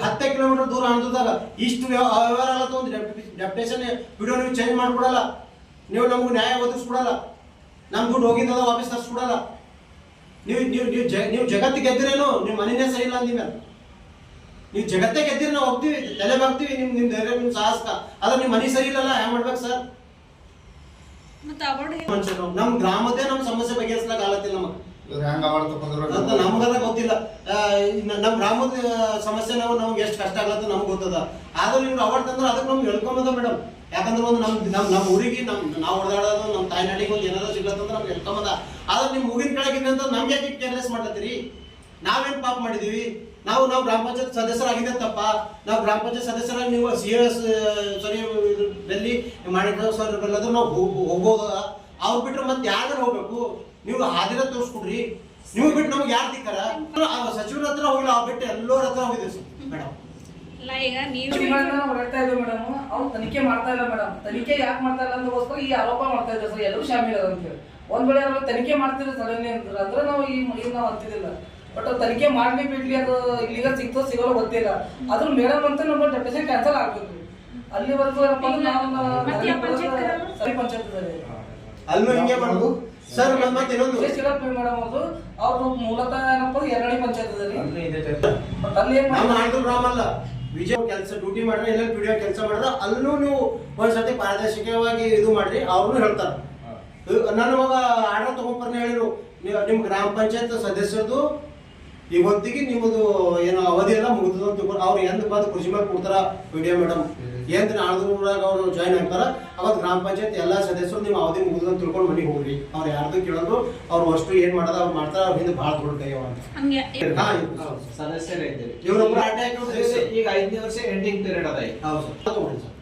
10 ಕಿಲೋಮೀಟರ್ ದೂರ ಅನ್ಸದಾಗ ಇಷ್ಟು ವ್ಯವಹಾರ ಆಗತ್ತ. ಒಂದು ಡೆಪ್ಟೇಷನ್ ವಿಡಿಯೋ ನೀವು ಚೇಂಜ್ ಮಾಡ್ಕೊಡಲ್ಲ, ನೀವು ನಮ್ಗೆ ನ್ಯಾಯ ಒದಗಿಸ್ಕೊಡಲ್ಲ, ನಮ್ ದುಡ್ಡು ಹೋಗಿದ್ದದ ವಾಪಸ್ ತರಿಸ್ಕೊಡಲ್ಲ. ನೀವು ಜಗತ್ತಿಗೆ ಗೆದ್ದಿರೇನು? ನಿಮ್ಮ ಮನೆಯೇ ಸರಿ ಇಲ್ಲ ಅಂದಿಲ್ಲ. ನೀವು ಜಗತ್ತೇ ಗೆದ್ದಿರಿ, ನಾವು ಹೋಗ್ತೀವಿ, ತಲೆ ಬರ್ತೀವಿ. ನಿಮ್ ಧೈರ್ಯ, ನಿಮ್ ಸಾಹಸ. ಆದ್ರೆ ನಿಮ್ ಮನೆ ಸರಿ ಇಲ್ಲಲ್ಲ, ಹ್ಯಾಂಗ ಮಾಡ್ಬೇಕು ಸರ್? ನಮ್ ಗ್ರಾಮದೇ ನಮ್ ಸಮಸ್ಯೆ ಬಗೆಹರಿಸ್ಲಾಕ ಆಗತ್ತಿಲ್ಲ ನಮಗೆ. ನಮಗದ ಗೊತ್ತಿಲ್ಲ. ನಮ್ ಗ್ರಾಮದ ಸಮಸ್ಯೆ ನಮ್ಗೆ ಎಷ್ಟು ಕಷ್ಟ ಆಗತ್ತ ನಮ್ಗೆ ಗೊತ್ತದ. ಆದ್ರೆ ಇವ್ರು ಅವಾರ್ಡ್ ತಂದ್ರೆ ಅದಕ್ಕೆ ನಮ್ಗೆ ಹೇಳ್ಕೊಂಬದ ಮೇಡಮ್. ಯಾಕಂದ್ರೆ ಒಂದು ನಮ್ಮ ಊರಿಗೆ ನಾವು ಹೊಡೆದಾಡೋದು, ನಮ್ಮ ತಾಯ್ನಾಡಿಗೆ ಒಂದು ಏನಾದ್ರು ಸಿಗ್ಲತ್ತಂದ್ರೆ ನಮ್ಗೆ ಹೇಳ್ಕೊಂಬದ. ಆದ್ರೆ ನಿಮ್ ಊರಿನ ಕೆಳಗಿದ್ರೆ ಅಂತ ನಮ್ಗೆ ಯಾಕೆ ಕೇರ್ಲೆಸ್ ಮಾಡ್ಲತ್ತೀರಿ? ನಾವೇನ್ ಪಾಪ ಮಾಡಿದೀವಿ? ನಾವು ಗ್ರಾಮ ಪಂಚಾಯತ್ ಸದಸ್ಯರಾಗಿದೆ ತಪ್ಪ. ನಾವು ಗ್ರಾಮ ಪಂಚಾಯತ್ ಸದಸ್ಯರಾಗಿ ನೀವು CS ಸರಿ ಡೆಲ್ಲಿ ಮಾಡಿದ ಸರ್ ಬೆಲ್ಲದ್ರು ನಾವು ಹೋಗ್ಬೋದು. ಅವ್ರು ಬಿಟ್ರೆ ಮತ್ತೆ ಯಾರು ಹೋಗ್ಬೇಕು? ನೀವು ಹಾದಿರ ತೋರಿಸ್ಕೊಡ್ರಿ. ನೀವು ಬಿಟ್ಟು ನಮ್ಗೆ ಯಾರು ದಿಕ್ಕಾರ? ಸಚಿವರ ಹತ್ರ ಹೋಗಿಲ್ಲ, ಅವ್ರು ಬಿಟ್ಟು ಎಲ್ಲರ ಹತ್ರ ಹೋಗಿದ್ದೀವಿ ಸರ್ ಮೇಡಮ್. ಈಗ ನೀವು ಹೊರಡ್ತಾ ಇದ್ವಿ ಮೇಡಮ್. ಅವ್ರು ತನಿಖೆ ಮಾಡ್ತಾ ಇಲ್ಲ ಮೇಡಮ್. ತನಿಖೆ ಯಾಕೆ ಮಾಡ್ತಾ ಇಲ್ಲ ಅಂದಗೋಸ್ಕರ ಈ ಆರೋಪ ಮಾಡ್ತಾ ಇದ್ದಾರೆ ಸರ್. ಎಲ್ಲರೂ ಶಾಮೀಲ್ ಅದ ಅಂತೇಳಿ. ಒಂದ್ ವೇಳೆ ಅವ್ರು ತನಿಖೆ ಮಾಡ್ತಿದ್ರೆ ಸಡನ್ಲಿ ಅಂದ್ರೆ ನಾವು ಈಗ ನಾವು ಅಂತಿದ್ದಿಲ್ಲ. ಬಟ್ ಅವ್ರು ತನಿಖೆ ಮಾಡ್ಲಿ ಬಿಡ್ಲಿ, ಅದು ಇಲ್ಲಿಗ ಸಿಗ್ತೋ ಸಿಗೋಲ್ಲ ಗೊತ್ತಿಲ್ಲ. ಅದ್ರ ಮೇಡಮ್ ಅಂತ ನಮ್ಮ ಡೆಪ್ಯುಟೇಷನ್ ಕ್ಯಾನ್ಸಲ್ ಆಗ್ಬೇಕು. ಅಲ್ಲಿವರೆಗೂ ಸರಿ ಪಂಚಾಯತ್ ಅಲ್ಲೂ ಹಿಂಗೆ ಮಾಡೋದು ಸರ್. ಮತ್ತೆ ಇನ್ನೊಂದು ಮೇಡಮ್ ಅವ್ರು ಮೂಲತಃ ಏನಪ್ಪ ಎರಡನೇ ಪಂಚಾಯತ್ ನಮ್ಮ ಆಯ್ತು ಗ್ರಾಮ ಅಲ್ಲ. ವಿಜಯ್ ಕೆಲಸ ಡ್ಯೂಟಿ ಮಾಡ್ರಿ, ಇಲ್ಲ ಪಿಡಿಒ ಕೆಲಸ ಮಾಡ್ರ, ಅಲ್ಲೂ ನೀವು ಒಂದ್ಸತಿ ಪಾರದರ್ಶಕವಾಗಿ ಇದು ಮಾಡ್ರಿ. ಅವ್ರು ಹೇಳ್ತಾರ. ನಾನು ಇವಾಗ ಆರ್ಡರ್ ತಗೊಂಡ್ಬರ್ನ ಹೇಳಿರು, ನಿಮ್ ಗ್ರಾಮ ಪಂಚಾಯತ್ ಸದಸ್ಯರದು ಇವತ್ತಿಗೆ ನಿಮ್ಮದು ಏನೋ ಅವಧಿ ಎಲ್ಲ ಮುಗಿದ ಅಂತ. ಅವ್ರು ಎಂದ್ ಬಂದು ಕೃಷಿ ಮೇಲೆ ಕೊಡ್ತಾರ ಪಿಡಿಒ ಮೇಡಮ್. ಏನ್ ನಾಳ್ದೂರಾಗ ಅವ್ರು ಜಾಯ್ನ್ ಆಗ್ತಾರ, ಅವತ್ತು ಗ್ರಾಮ ಪಂಚಾಯತ್ ಎಲ್ಲಾ ಸದಸ್ಯರು ನಿಮ್ಮ ಅವಧಿ ಮುಗಿದ ಅಂತ ತಿಳ್ಕೊಂಡು ಮನೆಗೆ ಹೋಗ್ರಿ. ಅವ್ರು ಯಾರ್ದು ಕೇಳೋದು, ಅವ್ರು ಅಷ್ಟು ಏನ್ ಮಾಡದ ಅವ್ರು ಮಾಡ್ತಾರ. ಅವ್ರ ಹಿಂದೆ ಬಹಳ ದೊಡ್ಡ ಕೈಯವ ಅಂತ ಸದಸ್ಯರೇ ಇದ್ದೀರಿ. ಇವ್ರೊಬ್ಬರು ಈಗ 5ನೇ ವರ್ಷ ಎಂಡಿಂಗ್ ಪೀರಿಯಡ್ ಅದ. ಹೌದು ಸರ್.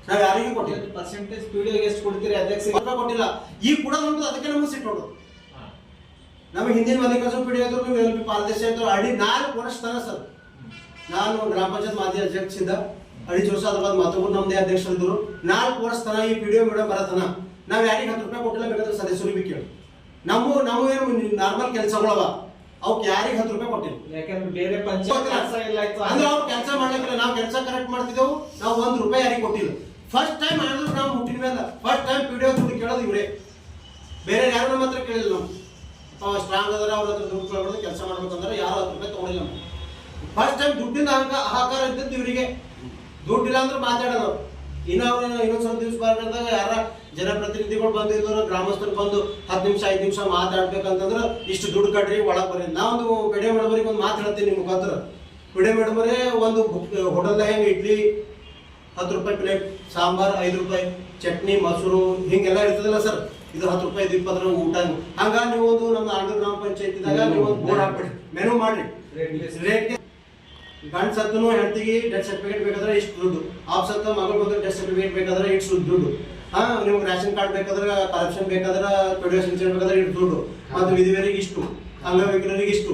ನಾವ್ ಯಾರಿಗೂ ಕೊಟ್ಟಿಲ್ಲ. ಪರ್ಸೆಂಟೇಜ್ ಪಿಡಿಒ ಎಷ್ಟು ಕೊಡ್ತೀರಿ? ಅಧ್ಯಕ್ಷ ಕೊಟ್ಟಿಲ್ಲ. ಈಗ ಕೂಡ ನಮ್ದು ಅದಕ್ಕೆ ನಮ್ಗೆ ಸಿಟ್ಟು ನೋಡೋದು. ನಮಗೆ ಹಿಂದಿನ ಮಲ್ಲಿಕಾರ್ಜುನ ಪಿಡಿಒ ನೀವು LP ಪಾರದರ್ಶಕ ಅಡಿ 4 ವರ್ಷ ತನ ಸರ್. ನಾನು ಗ್ರಾಮ ಪಂಚಾಯತ್ ಮಾಜಿ ಅಧ್ಯಕ್ಷಿದ್ದ 5 ವರ್ಷ ಅದ್ರ ಮತ್ತೊಬ್ಬರು ನಮ್ದೇ ಅಧ್ಯಕ್ಷರಿದ್ರು. 4 ವರ್ಷ ತನ ಈ ಪಿಡಿಒ ಮೇಡಮ್ ಬರತನ ನಾವ್ ಯಾರಿಗೆ 10 ರೂಪಾಯಿ ಕೊಟ್ಟಿಲ್ಲ. ಬೇಕಾದ್ರೆ ಸದಸ್ಯರಿಗೆ ಕೇಳಿ. ನಮ್ಮ ಏನು ನಾರ್ಮಲ್ ಕೆಲಸಗಳವ, ಅವಕ್ಕೆ ಯಾರಿಗೆ 10 ರೂಪಾಯಿ ಕೊಟ್ಟಿಲ್ಲ. ಯಾಕಂದ್ರೆ ಬೇರೆ ಪಂಚಾಯತ್ ಅಂದ್ರೆ ಅವ್ರು ಕೆಲಸ ಮಾಡ್ಲಿಕ್ಕಿಲ್ಲ. ನಾವು ಕೆಲಸ ಕರೆಕ್ಟ್ ಮಾಡ್ತಿದ್ದೆವು. ನಾವು 1 ರೂಪಾಯಿ ಯಾರಿಗೆ ಕೊಟ್ಟಿಲ್ಲ. ಫಸ್ಟ್ ಟೈಮ್ ಆದ್ರೂ ನಾವು ಮುಟ್ಟಿನ ಮೇಲೆ ಫಸ್ಟ್ ಟೈಮ್ ಪಿಡಿಒ ದುಡ್ಡು ಕೇಳೋದು ಇವರೇ. ಬೇರೆ ಯಾರು ನಮ್ಮ ಹತ್ರ ಕೇಳಿಲ್ಲ. ನಾವು ಸ್ಟ್ರಾಂಗ್ ಅದರ ಅವ್ರ ಹತ್ರ ದುಡ್ಡು ಕೇಳಬಾರ್ದು. ಕೆಲಸ ಮಾಡ್ಬೇಕಂದ್ರೆ ಯಾರು 10 ರೂಪಾಯಿ ತಗೊಂಡಿಲ್ಲ. ಫಸ್ಟ್ ಟೈಮ್ ದುಡ್ಡಿನ ಅಹಂಕಾರ ಇದ್ದದ್ದು ಇವರಿಗೆ. ದುಡ್ಡಿಲ್ಲ ಅಂದ್ರೆ ಮಾತಾಡೋದು. ಇನ್ನೊಂದ್ ಸ್ವಲ್ಪ ದಿವಸ ಬರ್ದಾಗ ಯಾರ ಜನಪ್ರತಿನಿಧಿಗಳು ಬಂದಿದ್ರು, ಗ್ರಾಮಸ್ಥರು ಬಂದು 10 ನಿಮಿಷ 5 ನಿಮಿಷ ಮಾತಾಡ್ಬೇಕಂತಂದ್ರೆ ಇಷ್ಟು ದುಡ್ಡು ಕಟ್ರಿ ಒಳಗೆ ಬರ್ರಿ. ನಾವೊಂದು ಪಿಡಿಒ ಮೇಡಮರಿಗೆ ಒಂದು ಮಾತು ಹೇಳ್ತೀನಿ ನಿಮ್ಮ ಮುಖಾಂತರ. ಪಿಡಿಒ ಮೇಡಮರೇ ಒಂದು ಹೋಟೆಲ್ದಾಗ ಹೆಂಗೆ ಇಡ್ಲಿ 10 ರೂಪಾಯಿ ಪ್ಲೇಟ್, ಸಾಂಬಾರ್ 5 ರೂಪಾಯಿ, ಚಟ್ನಿ ಮೊಸರು ಹಿಂಗೆಲ್ಲ ಇರ್ತದಲ್ಲ ಸರ್. ಇದು 10 ರೂಪಾಯಿ ಇದು 20 ರೂಪಾಯಿ ಊಟ ಹಂಗ ನೀವು ಒಂದು ನಮ್ಮ ಆಂಧ್ರ ಗ್ರಾಮ ಪಂಚಾಯತಿದಾಗ ನೀವು ಒಂದು ಬೋರ್ಡ್ ಹಾಕ್ಬಿಡಿ, ಮೆನು ಮಾಡ್ರಿ. ರೇಟ್ ಗಂಡ ಸತ್ತನು ಹೆಂಡತಿಗೆ ಡೆತ್ ಸರ್ಟಿಫಿಕೇಟ್ ಬೇಕಾದ್ರೆ ಇಷ್ಟು ದುಡ್ಡು, ಆಫ್ ಸತ್ತ ಮಗಳು ಬಂದ್ರೆ ಡೆತ್ ಸರ್ಟಿಫಿಕೇಟ್ ಬೇಕಾದ್ರೆ ಇಷ್ಟು ದುಡ್ಡು, ನಿಮ್ಗೆ ರೇಷನ್ ಕಾರ್ಡ್ ಬೇಕಾದ್ರೆ, ಕರಪ್ಷನ್ ಬೇಕಾದ್ರೆ, ಪೆಡ್ಯೂಷನ್ ಬೇಕಾದ್ರೆ ಇಷ್ಟು ದುಡ್ಡು, ಮತ್ತು ವಿಧವೆಯರಿಗೆ ಇಷ್ಟು, ಅಂಗವಿಕಲರಿಗೆ ಇಷ್ಟು,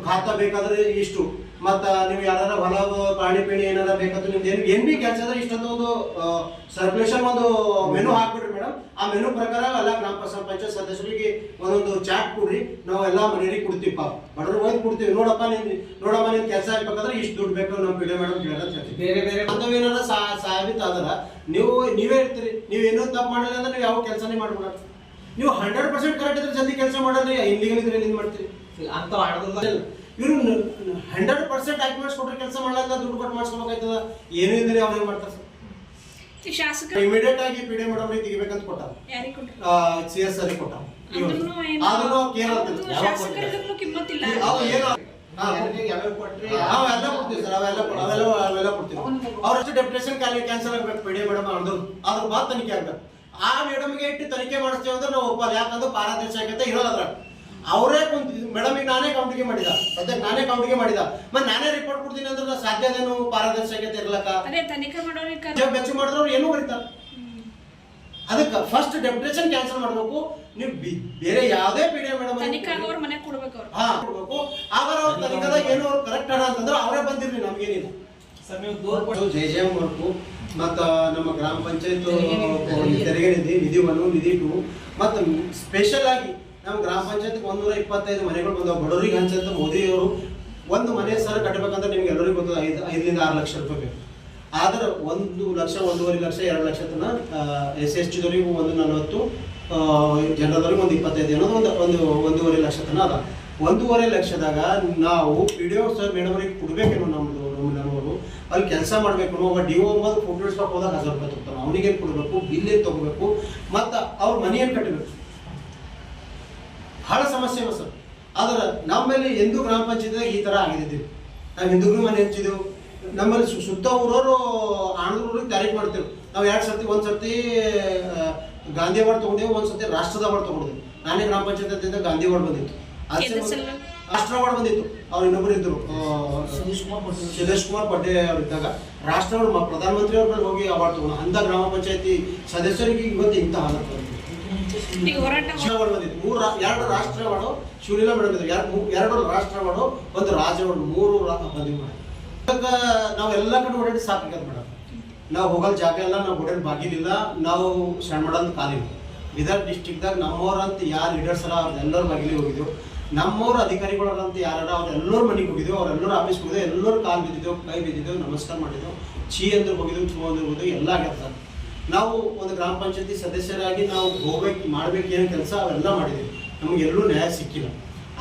ಖಾತಾ ಬೇಕಾದ್ರೆ ಇಷ್ಟು, ಮತ್ತ ನೀವು ಯಾರ ಹೊಲ ಪ್ರಾಣಿ ಪೀಣಿ ಏನಾರ ಬೇಕಾದ್ರೆ ನಿಮ್ದು ಏನ್ ಬಿ ಕೆಲಸ ಅದ ಇಷ್ಟೊಂದು ಒಂದು ಸರ್ಕ್ಯುಲೇಷನ್ ಒಂದು ಮೆನು ಹಾಕ್ಬಿಡ್ರಿ ಮೇಡಮ್. ಆ ಮೆನು ಪ್ರಕಾರ ಎಲ್ಲ ಗ್ರಾಮ ಪಂಚಾಯತ್ ಸದಸ್ಯರಿಗೆ ಒಂದೊಂದು ಚಾಟ್ ಕೊಡ್ರಿ, ನಾವು ಎಲ್ಲಾ ಮನೆಯರಿಗೆ ಕೊಡ್ತೀವಿ, ಬಡವ್ರಿಗೆ ಹೋಗಿ ಕೊಡ್ತೀವಿ. ನೋಡಪ್ಪ ನಿನ್ ಕೆಲಸ ಆಗ್ಬೇಕಾದ್ರೆ ಇಷ್ಟು ದುಡ್ಡು ಬೇಕು ನಮ್ಮ ಪಿಡಿಒ ಮೇಡಮ್ ಬೇರೆ ಬೇರೆ ಅಂತವೇನಾರ ಸಾಬೀತು ಆದ್ರ ನೀವೇ ಇರ್ತೀರಿ. ನೀವೇನೋ ತಪ್ಪು ಮಾಡಿಲ್ಲ ಅಂದ್ರೆ ನೀವು ಯಾವ ಕೆಲಸನೇ ಮಾಡ್ಬಿಡ. ನೀವು 100% ಕರೆಕ್ಟ್ ಇದ್ರೆ ಜಲ್ದಿ ಕೆಲಸ ಮಾಡೋದ್ರಿ, ಇಲ್ಲಿಗಲ್ ಇದ್ರೆ ಏನ್ ಮಾಡ್ತೀರಿ ಅಂತ ಮಾಡಿದ್ರೆ ಇವ್ರು 100% ಡಾಕ್ಯುಮೆಂಟ್ಸ್ ಕೊಟ್ರೆ ಕೆಲಸ ಮಾಡಲ್ಲ, ದುಡ್ಡು ಕೊಟ್ಟು ಮಾಡಿಸ್ಕೋಬೇಕಾಯ್ತದ. ಏನೂ ಇದ್ರೆ ಅವ್ರು ಏನ್ ಮಾಡ್ತಾರೆ ಸರ್, ಶಾಸಕರು ಇಮಿಡಿಯೇಟ್ ಆಗಿ ಪಿಡಿಒ ಮೇಡಮ್ ತೆಗಿಬೇಕಂತ ಕೊಟ್ಟ, ಯಾರಿಗೆ ಕೊಟ್ರು? CS ಅವ್ರಿಗೆ ಕೊಟ್ಟ. ಆದ್ರೂ ಕೇರ್ ಶಾಸಕರಿಗೂ ಕಿಮ್ಮತ್ತಿಲ್ಲ. ಏನು ಯಾವ್ಯಾವ ಕೊಟ್ರಿ ಅವೆಲ್ಲ ಕೊಡ್ತೀವಿ ಸರ್, ಅವೆಲ್ಲ ಕೊಡ್ತೀವಿ. ಅವ್ರಷ್ಟು ಡೆಪ್ಯುಟೇಷನ್ ಕ್ಯಾನ್ಸಲ್ ಆಗ್ಬೇಕು ಪಿಡಿಒ ಮೇಡಮ್ ಅವ್ರದ್ದು, ಅದ್ರ ಬಾದ್ ತನಿಖೆ ಆಗ್ಬೇಕು. ಆ ಮೇಡಮ್ಗೆ ಇಟ್ಟು ತನಿಖೆ ಮಾಡಿಸ್ತೀವಿ ಅಂದ್ರೆ ನಾವು ಒಪ್ಪಲ್ಲ, ಯಾಕಂದ್ರೆ ಪಾರದರ್ಶಕತೆ ಇರೋಲ್ಲ ಅದ್ರ. ಅವರೇ ಕುಂತಿದ್ರು ಮೇಡಮ್, ಈಗ ನಾನೇ ಕೌಂಟಿಗೆ ಮಾಡಿದ, ಸದ್ಯಕ್ಕೆ ನಾನೇ ಕೌಂಟಿಗೆ ಮಾಡಿದ, ಮತ್ತೆ ನಾನೇ ರಿಪೋರ್ಟ್ ಕೊಡ್ತೀನಿ ಅಂದ್ರೆ ಸಾಧ್ಯದೇನು ಪಾರದರ್ಶಕತೆ ಇರ್ಲಕ್ಕ? ಅದೇ ತನಿಖೆ ಮಾಡೋರಿಗೆ ಬೆಚ್ಚ ಮಾಡಿದ್ರು ಏನು ಬರೀತಾರೆ. ಅದಕ್ಕೆ ಫಸ್ಟ್ ಡೆಪ್ಯುಟೇಷನ್ ಕ್ಯಾನ್ಸಲ್ ಮಾಡ್ಬೇಕು. ನೀವು ಬೇರೆ ಯಾವುದೇ ಪಿಡಿಒ ಮೇಡಮ್ ತನಿಖೆ ಆಗೋರ್ ಮನೆ ಕೊಡ್ಬೇಕು ಅವ್ರು. ಕೊಡ್ಬೇಕು. ಆದ್ರೆ ಅವ್ರ ತನಿಖೆದಾಗ ಏನು ಅವ್ರು ಕರೆಕ್ಟ್ ಅಡ ಅಂತಂದ್ರೆ ಅವರೇ ಬಂದಿರ್ಲಿ, ನಮ್ಗೇನಿಲ್ಲ. ಸರ್ ನೀವು ದೂರ ಕೊಟ್ಟು JJM ವರ್ಕು ಮತ್ತು ನಮ್ಮ ಗ್ರಾಮ ಪಂಚಾಯತ್ ತೆರಿಗೆ ನಿಧಿ 1 ನಿಧಿ 2 ಮತ್ತು ಸ್ಪೆಷಲ್ ಆಗಿ ನಮ್ಮ ಗ್ರಾಮ ಪಂಚಾಯತ್ 125 ಮನೆಗಳು ಬಂದವು ಬಡವರಿಗೆ ಹಂಚಂತ ಮೋದಿ ಅವರು. ಒಂದು ಮನೆ ಸರ್ ಕಟ್ಟಬೇಕಂದ್ರೆ ನಿಮ್ಗೆ ಎಲ್ಲರಿಗೂ ಗೊತ್ತದ 5ರಿಂದ 6 ಲಕ್ಷ ರೂಪಾಯಿ ಬೇಕು. ಆದ್ರೆ 1 ಲಕ್ಷ, 1.5 ಲಕ್ಷ, 2 ಲಕ್ಷ ತನ SC ದವರಿಗೂ 140, ಜನರದವ್ರಿಗೆ 125 ಅನ್ನೋದು ಒಂದು 1.5 ಲಕ್ಷ ತನ ಅದ. 1.5 ಲಕ್ಷದಾಗ ನಾವು ಪಿಡಿಒ ಸರ್ ಮೇಡಮ್ ಅವ್ರಿಗೆ ಕೊಡ್ಬೇಕೇನೋ ನಮ್ಮವರು ಅಲ್ಲಿ ಕೆಲಸ ಮಾಡ್ಬೇಕು. ಒಬ್ಬ DO ಅಂಬೋದು ಫೋಟೋ ಇಡ್ಸ್ಬೇಕು ಹೋದಾಗ 1000 ರೂಪಾಯಿ ತಗೋತಾನೆ, ಅವನಿಗೆ ಕೊಡಬೇಕು, ಬಿಲ್ ಏನು ತಗೋಬೇಕು, ಮತ್ತು ಅವ್ರ ಮನಿ ಏನು ಕಟ್ಟಬೇಕು. ಬಹಳ ಸಮಸ್ಯೆ ಇದೆ ಸರ್. ಆದ್ರೆ ನಮ್ಮಲ್ಲಿ ಎಂದೂ ಗ್ರಾಮ ಪಂಚಾಯತಿದಾಗ ಈ ಥರ ಆಗಿದ್ದೀವಿ. ನಾವು ಹಿಂದೂಗಳು ಮನೆ ಹಂಚಿದೆವು. ನಮ್ಮಲ್ಲಿ ಸುತ್ತ ಊರವರು ಆಂಧ್ರೂರಿಗೆ ತಾರೀಕು ಮಾಡ್ತೇವೆ ನಾವು. 2 ಸರ್ತಿ, 1 ಸರ್ತಿ ಗಾಂಧಿ ಅವಾರ್ಡ್ ತೊಗೊಂಡೇವು, 1 ಸರ್ತಿ ರಾಷ್ಟ್ರದ ಅವಾರ್ಡ್ ತೊಗೊಂಡಿದ್ವಿ. ನಾನೇ ಗ್ರಾಮ ಪಂಚಾಯತ್ ಗಾಂಧಿ ಅವಾರ್ಡ್ ಬಂದಿತ್ತು, ರಾಷ್ಟ್ರ ಅವಾರ್ಡ್ ಬಂದಿತ್ತು. ಅವ್ರು ಇನ್ನೊಬ್ಬರು ಇದ್ದರು, ಸುದೇಶ್ ಕುಮಾರ್ ಪಡ್ಡೆ ಅವ್ರು ಇದ್ದಾಗ ರಾಷ್ಟ್ರ ಅವಾರ್ಡ್ ಪ್ರಧಾನಮಂತ್ರಿ ಅವ್ರ ಮೇಲೆ ಹೋಗಿ ಅವಾರ್ಡ್ ತಗೊಂಡು ಅಂತ ಗ್ರಾಮ ಪಂಚಾಯತಿ ಸದಸ್ಯರಿಗೆ ಇವತ್ತು ಇಂಥ ಹಾಲತ್ ಬಂದಿತ್ತು. ಅವಾರ್ಡ್ ಬಂದಿತ್ತು. 2 ರಾಷ್ಟ್ರ ಅವಾರ್ಡು ಶಿವಲೀಲಾ ಮೇಡಮ್ ಇದ್ರು, 2 ರಾಷ್ಟ್ರ ಅವಾರ್ಡು, 1 ರಾಜ್ಯ ಅವಾರ್ಡ್, 3 ಬಂದಿವಿ ಮೇಡಮ್. ನಾವೆಲ್ಲ ಕಡೆ ಓಡಾಡಿ ಸಾಕಾಗತ್ತೆ ಮೇಡಮ್. ನಾವು ಹೋಗಲ್ ಜಾಗ ಎಲ್ಲ, ನಾವು ಓಡಾಡಿ ಬಾಗಿಲಿಲ್ಲ, ನಾವು ಸಣ್ಣ ಮಾಡೋದು ಕಾಲಿಲ್ಲ. ಬೀದರ್ ಡಿಸ್ಟಿಕ್ದಾಗ ನಮ್ಮವ್ರಂತ ಯಾರು ಲೀಡರ್ಸ್ ಅಲ್ಲ ಅವ್ರೆಲ್ಲರ ಬಾಗಿಲಿಗೆ ಹೋಗಿದ್ದೆವು. ನಮ್ಮವ್ರ ಅಧಿಕಾರಿಗಳಂತ ಯಾರು ಅವ್ರೆಲ್ಲರ ಮನೆಗೆ ಹೋಗಿದ್ದೆವು, ಅವ್ರೆಲ್ಲರೂ ಆಫೀಸ್ಗೆ ಹೋಗಿದ್ದೆವು, ಎಲ್ಲರೂ ಕಾಲು ಬಿದ್ದಿದ್ದೆವು, ಕೈ ಬಿದ್ದಿದ್ದೆವು, ನಮಸ್ಕಾರ ಮಾಡಿದ್ದೆವು, ಛೀ ಅಂದ್ರೆ ಹೋಗಿದ್ದೆವು, ಚೂ ಅಂದ್ರೆ ಹೋಗಿದ್ದೆವು, ಎಲ್ಲ ಆಗ್ಯದ. ನಾವು ಒಂದು ಗ್ರಾಮ ಪಂಚಾಯತಿ ಸದಸ್ಯರಾಗಿ ನಾವು ಮಾಡ್ಬೇಕು ಏನು ಕೆಲಸ ಅವೆಲ್ಲ ಮಾಡಿದ್ದೀವಿ. ನಮಗೆಲ್ಲೂ ನ್ಯಾಯ ಸಿಕ್ಕಿಲ್ಲ.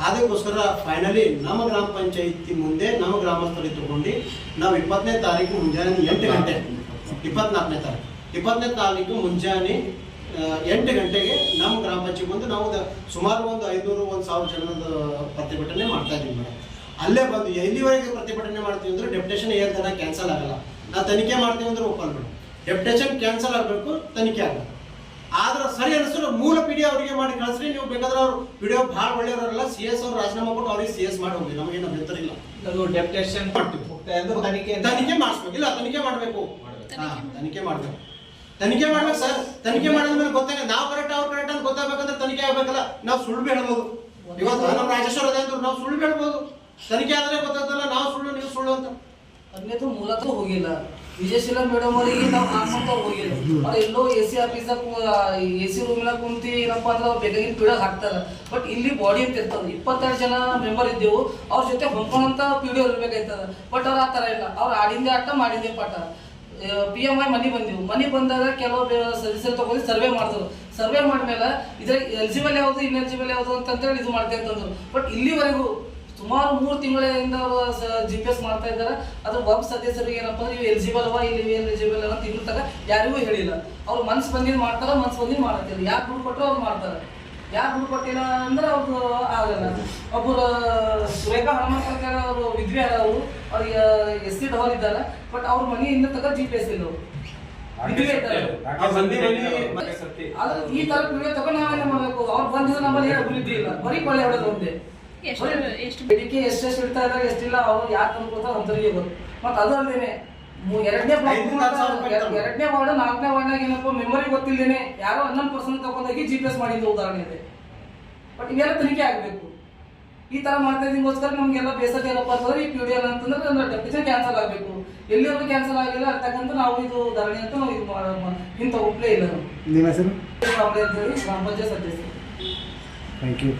ಅದಕ್ಕೋಸ್ಕರ ಫೈನಲಿ ನಮ್ಮ ಗ್ರಾಮ ಪಂಚಾಯತಿ ಮುಂದೆ ನಮ್ಮ ಗ್ರಾಮಸ್ಥರಿಗೆ ತಗೊಂಡು ನಾವು 20ನೇ ತಾರೀಕು ಮುಂಜಾನೆ 8 ಗಂಟೆ, 24ನೇ ತಾರೀಕು 20ನೇ ತಾರೀಕು ಮುಂಜಾನೆ 8 ಗಂಟೆಗೆ ನಮ್ಮ ಗ್ರಾಮ ಪಂಚಾಯತ್ ಬಂದು ನಾವು ಸುಮಾರು ಒಂದು 500-1000 ಜನದ ಪ್ರತಿಭಟನೆ ಮಾಡ್ತಾ ಇದ್ದೀವಿ ಮೇಡಮ್. ಅಲ್ಲೇ ಬಂದು ಎಲ್ಲಿವರೆಗೆ ಪ್ರತಿಭಟನೆ ಮಾಡ್ತೀವಿ ಅಂದ್ರೆ ಡೆಪ್ಯುಟೇಷನ್ ಏನ್ ಕ್ಯಾನ್ಸಲ್ ಆಗಲ್ಲ. ನಾವು ತನಿಖೆ ಮಾಡ್ತೀವಿ ಅಂದ್ರೆ ಒಪ್ಪಲ್ಲ ಮೇಡಮ್. ಡೆಪ್ಯುಟೇಷನ್ ಕ್ಯಾನ್ಸಲ್ ಆಗಬೇಕು, ತನಿಖೆ ಆಗಬೇಕು. ಆದ್ರೆ ಸರಿ ಅನಿಸಿದ್ರು ಮೂಲ ಪಿಡಿಒ ಅವರಿಗೆ ಮಾಡಿ ಕಳಿಸ್ರಿ. ನೀವು ಬೇಕಾದ್ರೆ ಅವ್ರು ಪಿಡಿಒ ಭಾಳ ಒಳ್ಳೆಯವರಲ್ಲ, CS ಅವ್ರು ರಾಜೀನಾಮೆ ಕೊಟ್ಟು ಅವ್ರಿಗೆ CS ಮಾಡಿ ಹೋಗಿ, ನಮಗೇನು ಅಭ್ಯಂತರ ಇಲ್ಲ. ಡೆಪ್ಯುಟೇಷನ್ ಮಾಡ್ತೀವಿ, ತನಿಖೆ ಮಾಡಿಸ್ಬೇಕು. ಇಲ್ಲ ತನಿಖೆ ಮಾಡಬೇಕು, ತನಿಖೆ ಮಾಡಬೇಕು, ತನಿಖೆ ಮಾಡ್ಬೇಕು ಸರ್. ತನಿಖೆ ಮಾಡಿದ್ಮೇಲೆ ಗೊತ್ತಾಗ ನಾವು ಕರೆಕ್ಟ್ ಅವ್ರು ಕರೆಕ್ಟ್ ಅಂತ ಗೊತ್ತಾಗಬೇಕಂದ್ರೆ ತನಿಖೆ ಆಗ್ಬೇಕಲ್ಲ. ನಾವು ಸುಳ್ಳು ಹೇಳ್ಬೋದು. ಇವತ್ತು ನಮ್ಮ ರಾಜೇಶ್ವರ ಅದಂದ್ರು ನಾವು ಸುಳ್ಳು ಹೇಳ್ಬೋದು. ತನಿಖೆ ಆದ್ರೆ ಗೊತ್ತಾಗ್ತಲ್ಲ ನಾವು ಸುಳ್ಳು ನೀವು ಸುಳ್ಳು ಅಂತ. ಅದನ್ನೇದು ಮೂಲತಃ ಹೋಗಿಲ್ಲ. ವಿಜಯಶೀಲ ಮೇಡಮ್ ಅವರಿಗೆ ನಾವು ಹಾಕಂತ ಹೋಗಿಲ್ಲ. ಅವ್ರು ಎಲ್ಲೋ AC ಆಫೀಸಾಗ AC ರೂಮ್ನಾಗ ಕುಂತಿ ಏನಪ್ಪಾ ಅಂದ್ರೆ ಅವ್ರು ಬೇಕಾಗಿನ ಪಿಡಿಒ ಹಾಕ್ತಾರೆ. ಬಟ್ ಇಲ್ಲಿ ಬಾಡಿ ಅಂತ ಇರ್ತದೆ, 22 ಜನ ಮೆಂಬರ್ ಇದ್ದೆವು, ಅವ್ರ ಜೊತೆ ಹೊಂದ್ಕೊಂಡಂತ ಪಿಡಿಒ ಇರ್ಬೇಕಾಯ್ತದ. ಬಟ್ ಅವ್ರು ಆ ಥರ ಇಲ್ಲ. ಅವ್ರು ಆಡಿಂದೇ ಆಟ ಮಾಡಿದ್ದೆ ಪಾಠ. PMI ಮನೆ ಬಂದಾಗ ಕೆಲವು ಸದಸ್ಯರು ತಗೊಂಡು ಸರ್ವೆ ಮಾಡಿದ್ರು. ಸರ್ವೆ ಮಾಡಿದ್ಮೇಲೆ ಇದ್ರಾಗ ಎಲಿಜಿಬಲ್ ಯಾವುದು ಇನ್ಎಲಿಜಿಬಲ್ ಯಾವುದು ಅಂತೇಳಿ ಇದು ಮಾಡ್ತೀವಿ ಅಂತಂದ್ರು. ಬಟ್ ಇಲ್ಲಿವರೆಗೂ ಸುಮಾರು 3 ತಿಂಗಳಿಂದ ಅವರು GPS ಮಾಡ್ತಾ ಇದ್ದಾರೆ. ಅದ್ರ ಒಬ್ಬ ಸದಸ್ಯರಿಗೆ ಏನಪ್ಪ ಅಂದ್ರೆ ಇವು ಎಲಿಜಿಬಲ್ ಅವ, ಇಲ್ಲಿ ಎಲಿಜಿಬಲ್ ಅಂತ ಇನ್ನೂ ತಗ ಯಾರಿಗೂ ಹೇಳಿಲ್ಲ. ಅವ್ರು ಮನ್ಸು ಬಂದಿದ್ದು ಮಾಡ್ತಾರ, ಮನ್ಸು ಬಂದಿದ್ದು ಮಾಡತ್ತಿಲ್ಲ. ಯಾರು ದುಡ್ಡು ಕೊಟ್ಟರು ಅವ್ರು ಮಾಡ್ತಾರೆ, ಯಾರು ದುಡ್ಡು ಕೊಟ್ಟಿಲ್ಲ ಅಂದ್ರೆ ಅವ್ರು ಆಗಲ್ಲ. ಒಬ್ಬರು ಸುರೇಖಾ ಹನುಮಂತ ಅವರು ವಿದ್ವೆ ಅವರು ಅವ್ರಿಗೆ SC ಡಬಲ್ ಇದ್ದಾರೆ. ಬಟ್ ಅವ್ರ ಮನೆಯಿಂದ ತಗ GPS ಇಲ್ಲ. ಇದುವೇ ಇದ್ದಾರೆ. ಅದು ಈ ತರ ವಿಡಿಯೋ ತಗೊಂಡು ನಾವೇನೇ ಮಾಡ್ಬೇಕು? ಅವ್ರು ಬಂದಿದ್ದು ನಮ್ಮಲ್ಲಿ ಏನು ಅಭಿವೃದ್ಧಿ ಇಲ್ಲ, ಬರೀ ಕೊಳ್ಳೆ ಹೊಡೆದು ಒಂದೇ. ಎಷ್ಟು ಬೇಡಿಕೆ ಎಷ್ಟೆಷ್ಟು ಇಡ್ತಾ ಇದ್ದಾರೆ, ಎಷ್ಟಿಲ್ಲ, ಅವ್ರು ಯಾಕೆ ತಂದ್ಕೊಡ್ತಾರೆ ಅಂತರಿಗೆ ಗೊತ್ತು. ಮತ್ತೆ ಅದು ಅಲ್ಲದೇನೆ ಎರಡನೇ ವಾರ್ಡ್ 4ನೇ ವಾರ್ಡ್ನಾಗ ಏನಪ್ಪ ಮೆಮೊರಿ ಗೊತ್ತಿಲ್ಲದೇನೆ ಯಾರೋ 11% ತಗೊಂಡೋಗಿ GPS ಮಾಡಿದ್ದು ಉದಾಹರಣೆ ಇದೆ. ಬಟ್ ಇವೆಲ್ಲ ತನಿಖೆ ಆಗ್ಬೇಕು. ಈ ತರ ಮಾಡ್ತಾ ಇದೀಗೋಸ್ಕರ ನಮ್ಗೆಲ್ಲ ಬೇಸರ ಏನಪ್ಪ ಅಂತಂದ್ರೆ ಈ PDL ಅಂತಂದ್ರೆ ಡೆಪ್ಯುಟೇಷನ್ ಕ್ಯಾನ್ಸಲ್ ಆಗ್ಬೇಕು. ಎಲ್ಲಿವರೆಗೂ ಕ್ಯಾನ್ಸಲ್ ಆಗಿಲ್ಲ ಅಂತಕ್ಕಂಥ ನಾವು ಇದು ಧರಣಿ ಅಂತ ನಾವು ಇದು ಇಂಥ ಒಪ್ಪಲೇ ಇಲ್ಲ ನಾವು. ನಿಮ್ಮ ಹೆಸರು? ಅಂತ ಹೇಳಿ ಗ್ರಾಮ ಪಂಚಾಯತ್ ಸದಸ್ಯರು. Thank you.